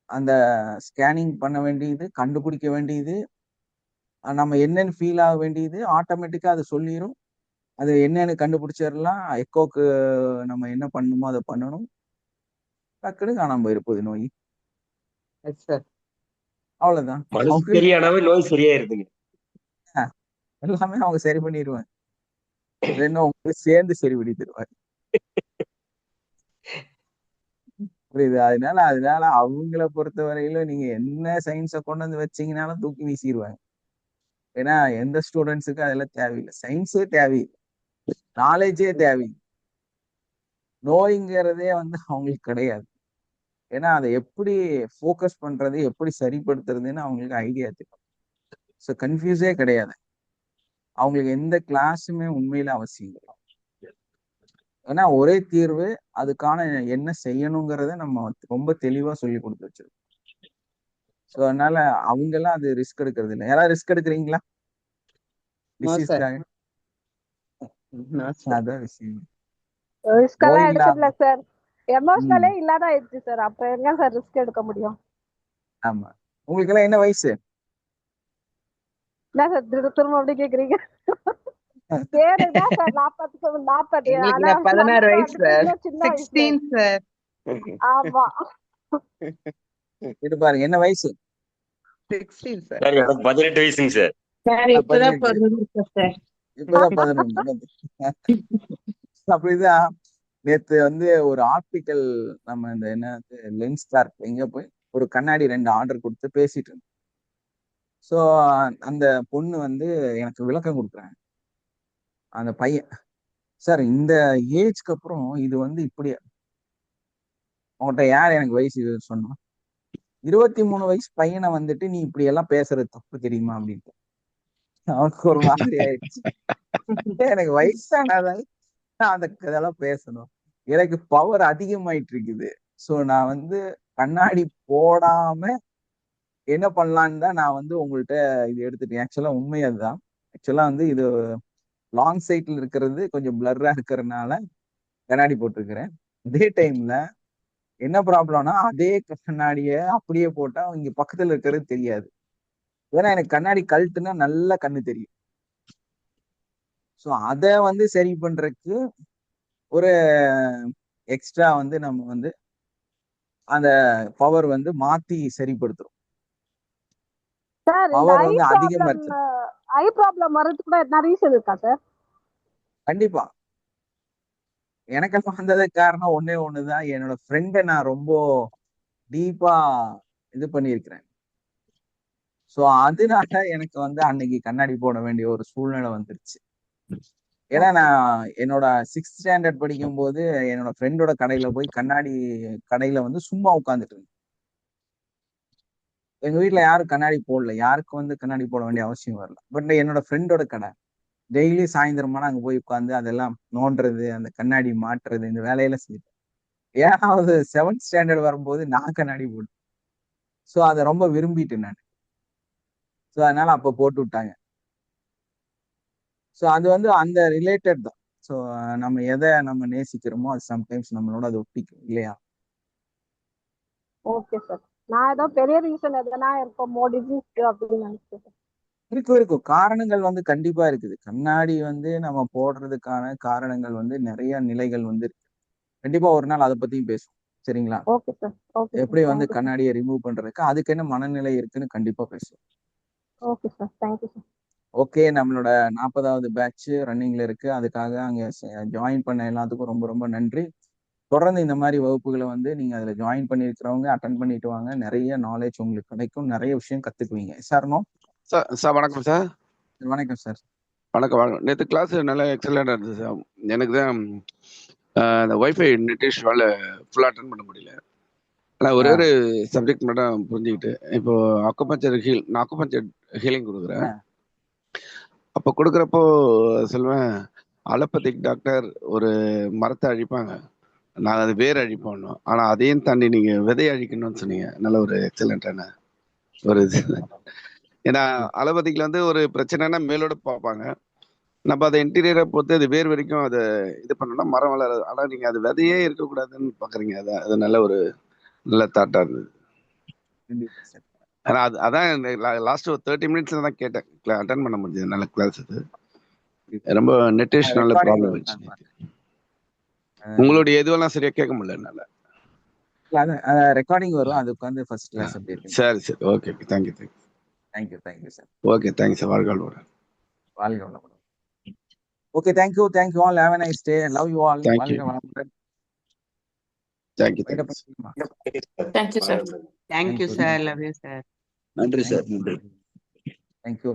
A: அந்த ஸ்கேனிங் பண்ண வேண்டியது, கண்டுபிடிக்க வேண்டியது, நம்ம என்னன்னு ஃபீல் ஆக வேண்டியது, ஆட்டோமேட்டிக்கா அது சொல்லிடும். அது என்னன்னு கண்டுபிடிச்சிடலாம். எக்கோக்கு நம்ம என்ன பண்ணணுமோ அதை பண்ணணும். டக்குன்னு காணாம போயிருப்போது நோய்.
H: Yes sir.
A: அவ்வளவுதான்.
D: மனசு
A: அவங்க
D: சரியானாவே நோய் சரியாயிருதுங்க.
A: எல்லாமே அவங்க சரி பண்ணிடுவாங்க. வேணும் உங்களுக்கு சேர்ந்து சரி பண்ணி தருவாங்க. புரியுது? அதனால அவங்கள பொறுத்த வரையிலும் நீங்க என்ன சயின்ஸை கொண்டு வந்து வச்சீங்கன்னாலும் தூக்கி வீசிடுவாங்க. ஏன்னா எந்த ஸ்டூடெண்ட்ஸுக்கு அதெல்லாம் தேவையில்லை. சயின்ஸே தேவையில்லை, நாலேஜே தேவையில்லை. நோய்ங்கிறதே வந்து அவங்களுக்கு கிடையாது. ஏன்னா அதை எப்படி ஃபோக்கஸ் பண்றது, எப்படி சரிப்படுத்துறதுன்னு அவங்களுக்கு ஐடியா தெரியும். ஸோ கன்ஃபியூஸே கிடையாது. அவங்களுக்கு எந்த கிளாஸுமே உண்மையில அவசியம் இல்லை. ஏன்னா ஒரே தீர்வு, அதுக்கான என்ன செய்யணுங்கிறத நம்ம ரொம்ப தெளிவா சொல்லி கொடுத்து வச்சிருக்கோம். ஸோ அதனால அவங்க எல்லாம் அது ரிஸ்க் எடுக்கிறது இல்லை. யாராவது ரிஸ்க் எடுக்கிறீங்களா டிசீஸ்க்காக? அதான் விஷயம்.
C: ரிஸ்க்
A: நோய்
C: எல்லாம் எடுக்கல
A: இல்லாம.
C: சார். எமோஷனலே
A: ம்
C: இல்லாத ஆயிடுச்சு சார். அப்ப எங்க சார் ரிஸ்க் எடுக்க முடியும்?
A: ஆமா. உங்களுக்கு எல்லாம் என்ன வயசு?
C: என்ன சார் திரும்ப அப்படி கேக்குறீங்க? பேருதான் சார் 40
H: எங்களுக்கு
C: ஆனா
H: 16
C: நமக்கு
H: வயசு
C: வந்துட்டு
H: சார்.
C: இன்னும் சின்ன வயசு
H: 16
C: சார்.
H: சார்.
C: ஆமா.
A: இது பாருங்க, என்ன வயசு?
H: 16 சார்.
D: சார் எனக்கு 18 வயசுங்க சார்.
F: சார் இப்பதான்
A: 18.
F: பிறந்திருக்கு சார்.
A: இப்பதான் 11. அப்படிதான். நேத்து வந்து ஒரு ஆப்டிக்கல், நம்ம இந்த என்ன லென்ஸ் கார்ட் எங்க போய் ஒரு கண்ணாடி 2 ஆர்டர் கொடுத்து பேசிட்டு இருந்தோம். ஸோ அந்த பொண்ணு வந்து எனக்கு விளக்கம் கொடுக்குறாங்க. அந்த பையன், சார் இந்த ஏஜ்க்கு அப்புறம் இது வந்து இப்படி, உங்கள்கிட்ட யார் எனக்கு வயசு சொன்னா, 23 வயசு பையனை வந்துட்டு நீ இப்படி எல்லாம் பேசுறது தப்பு தெரியுமா அப்படின்ட்டு. அவனுக்கு ஒரு மாதிரி ஆயிடுச்சு. எனக்கு வயசானாதான் நான் அந்த இதெல்லாம் பேசணும், எனக்கு பவர் அதிகமாயிட்டு இருக்குது. ஸோ நான் வந்து கண்ணாடி போடாம என்ன பண்ணலான்னு தான் நான் வந்து உங்கள்கிட்ட இது எடுத்துட்டேன். ஆக்சுவலா உண்மை அதுதான். ஆக்சுவலா வந்து இது லாங் சைட்ல இருக்கிறது கொஞ்சம் பிளர்ரா இருக்கிறதுனால கண்ணாடி போட்டிருக்கிறேன். அதே டைம்ல என்ன ப்ராப்ளம்னா, அதே கண்ணாடிய அப்படியே போட்டா இங்க பக்கத்துல இருக்கிறது தெரியாது. ஏன்னா எனக்கு கண்ணாடி கழட்டுனா நல்லா கண்ணு தெரியும். ஸோ அதை வந்து சரி பண்றதுக்கு ஒரு எக்ஸ்ட்ரா வந்து நம்ம வந்து அந்த பவர் வந்து மாத்தி சரிப்படுத்துறோம்.
C: சார் இந்த
A: பவர் வந்து அதிகமா இருக்கு.
C: ஐ ப்ராப்ளம் வர்றதுக்கு கூட என்ன ரீசன் இருக்கா சார்?
A: கண்டிப்பா. எனக்கெல்லாம் வந்ததுக்கு காரணம் ஒண்ணே ஒண்ணுதான், என்னோட ஃப்ரெண்டை நான் ரொம்ப டீப்பா இது பண்ணியிருக்கிறேன். ஸோ அதனால எனக்கு வந்து அன்னைக்கு கண்ணாடி போட வேண்டிய ஒரு சூழ்நிலை வந்துருச்சு. ஏன்னா நான் என்னோட 6th ஸ்டாண்டர்ட் படிக்கும் போது என்னோட ஃப்ரெண்டோட கடையில போய் கண்ணாடி கடையில வந்து சும்மா உட்காந்துட்டு இருந்தேன். எங்க வீட்ல யாரும் கண்ணாடி போடல, யாருக்கும் வந்து கண்ணாடி போட வேண்டிய அவசியம் வரல. பட் என்னோட ஃப்ரெண்டோட கடை, டெய்லி சாயந்தரமான அங்க போய் உட்காந்து அதெல்லாம் நோண்டுறது, அந்த கண்ணாடி மாட்டுறது, இந்த வேலையெல்லாம் செய்யுது. ஏழாவது 7th ஸ்டாண்டர்ட் வரும்போது நான் கண்ணாடி போட்டேன். ஸோ அதை ரொம்ப விரும்பிட்டேன் நான். ஸோ அதனால அப்ப போட்டு விட்டாங்க. ஸோ அது வந்து அந்த ரிலேட்டட் தான். ஸோ நம்ம எதை நம்ம நேசிக்கிறோமோ அது சம்டைம்ஸ் நம்மளோட அது ஒட்டிக்கும் இல்லையா?
C: Okay sir. நான் ஏதோ பெரிய ரீசன் எதனா இருக்குமோ டிசீஸ் அப்படின்னு நினைச்சேன்.
A: இருக்கும் காரணங்கள் வந்து கண்டிப்பா இருக்குது. கண்ணாடி வந்து நம்ம போடுறதுக்கான காரணங்கள் வந்து நிறைய நிலைகள் வந்து இருக்கு. கண்டிப்பா ஒரு நாள் அதை பத்தியும் பேசுவோம். சரிங்களா?
C: Okay sir. ஓகே
A: எப்படி
C: சார்.
A: வந்து
C: தேங்க்யூ சார்.
A: கண்ணாடியை ரிமூவ் பண்றதுக்கு அதுக்கு என்ன மனநிலை இருக்குன்னு கண்டிப்பா பேசுவோம்.
C: Okay sir. Thank you sir.
A: Okay, நம்மளோட 40வது பேட்ச் ரன்னிங்ல இருக்கு. அதுக்காக அங்க ஜாயின் பண்ண எல்லாத்துக்கும் ரொம்ப ரொம்ப நன்றி. தொடர்ந்து இந்த மாதிரி வகுப்புகளை வந்து நீங்க அதுல ஜாயின் பண்ணிருக்கிறவங்க அட்டன் பண்ணிட்டு வாங்க. நிறைய நாலேஜ் உங்களுக்கு கிடைக்கும், நிறைய விஷயம் கத்துக்குவீங்க. சார்னோ
E: சார் வணக்கம் சார்.
A: வணக்கம் சார்.
E: வணக்கம். நேற்று கிளாஸ் நல்லா எக்ஸலண்டா இருந்தது சார். எனக்கு தான் இந்த வைஃபை நெட் இஷ்யூவால ஃபுல்லாக அட்டன் பண்ண முடியல. ஆனால் ஒரே
A: ஆ,
E: ஒரு சப்ஜெக்ட் மட்டும் புரிஞ்சுக்கிட்டு, இப்போ நான் அக்குபஞ்சர் ஹீலிங் கொடுக்குறேன்.
A: ஆ,
E: அப்போ கொடுக்குறப்போ சொல்லுவேன், அலோபதிக் டாக்டர் ஒரு மரத்தை அழிப்பாங்க, நாங்கள் அது வேர் அழிப்போம். ஆனால் அதையும் தாண்டி நீங்கள் விதை அழிக்கணும்னு சொன்னீங்க. நல்ல ஒரு எக்ஸலண்ட்டான ஒரு இது. ஏன்னா அலோபதிக்கில் வந்து ஒரு பிரச்சனைனா மேலோட பார்ப்பாங்க, நம்ம அதை இன்டீரியரை பொறுத்து அது வேர் வரைக்கும் அதை இது பண்ணோம்னா மரம் வளராது. ஆனால் நீங்கள் அது விதையே இருக்கக்கூடாதுன்னு பார்க்குறீங்க. அது நல்ல தாட்டாக இருந்தது.
A: கண்டிப்பா சார்.
E: ஆனா அதான் லாஸ்ட் ஒரு 30 மினிட்ஸ்ல தான் கேட்டேன், அட்டன் பண்ண முடிஞ்சது. நல்ல கிளாஸ் இது. ரொம்ப நெட் இஷ்யூ நல்ல
A: ரெக்கார்டிங்
E: ப்ராப்ளம்
A: வரும்.
E: வச்சு உங்களுடைய இதுவெல்லாம் சரியா கேட்க முடியல என்னால.
A: ரெக்கார்டிங் வரும், அது உட்காந்து ஃபர்ஸ்ட் கிளாஸ் அப்படி இருக்கு.
E: சரி okay, thank you
A: thank you sir.
E: Okay, thank you sir. வாழ்க வளமுடன்.
A: வாழ்க வளமுடன். Okay, thank you all. Have a nice day. Love you all.
E: Thank you
A: வாழ்க வளமுடன்.
E: தேங்க்யூ
A: Wind up பண்ணிக்கலாமா?
I: Thank you, sir.
H: Thank you sir. Love you sir.
G: நன்றி சார், நன்றி.
A: தேங்க்யூ.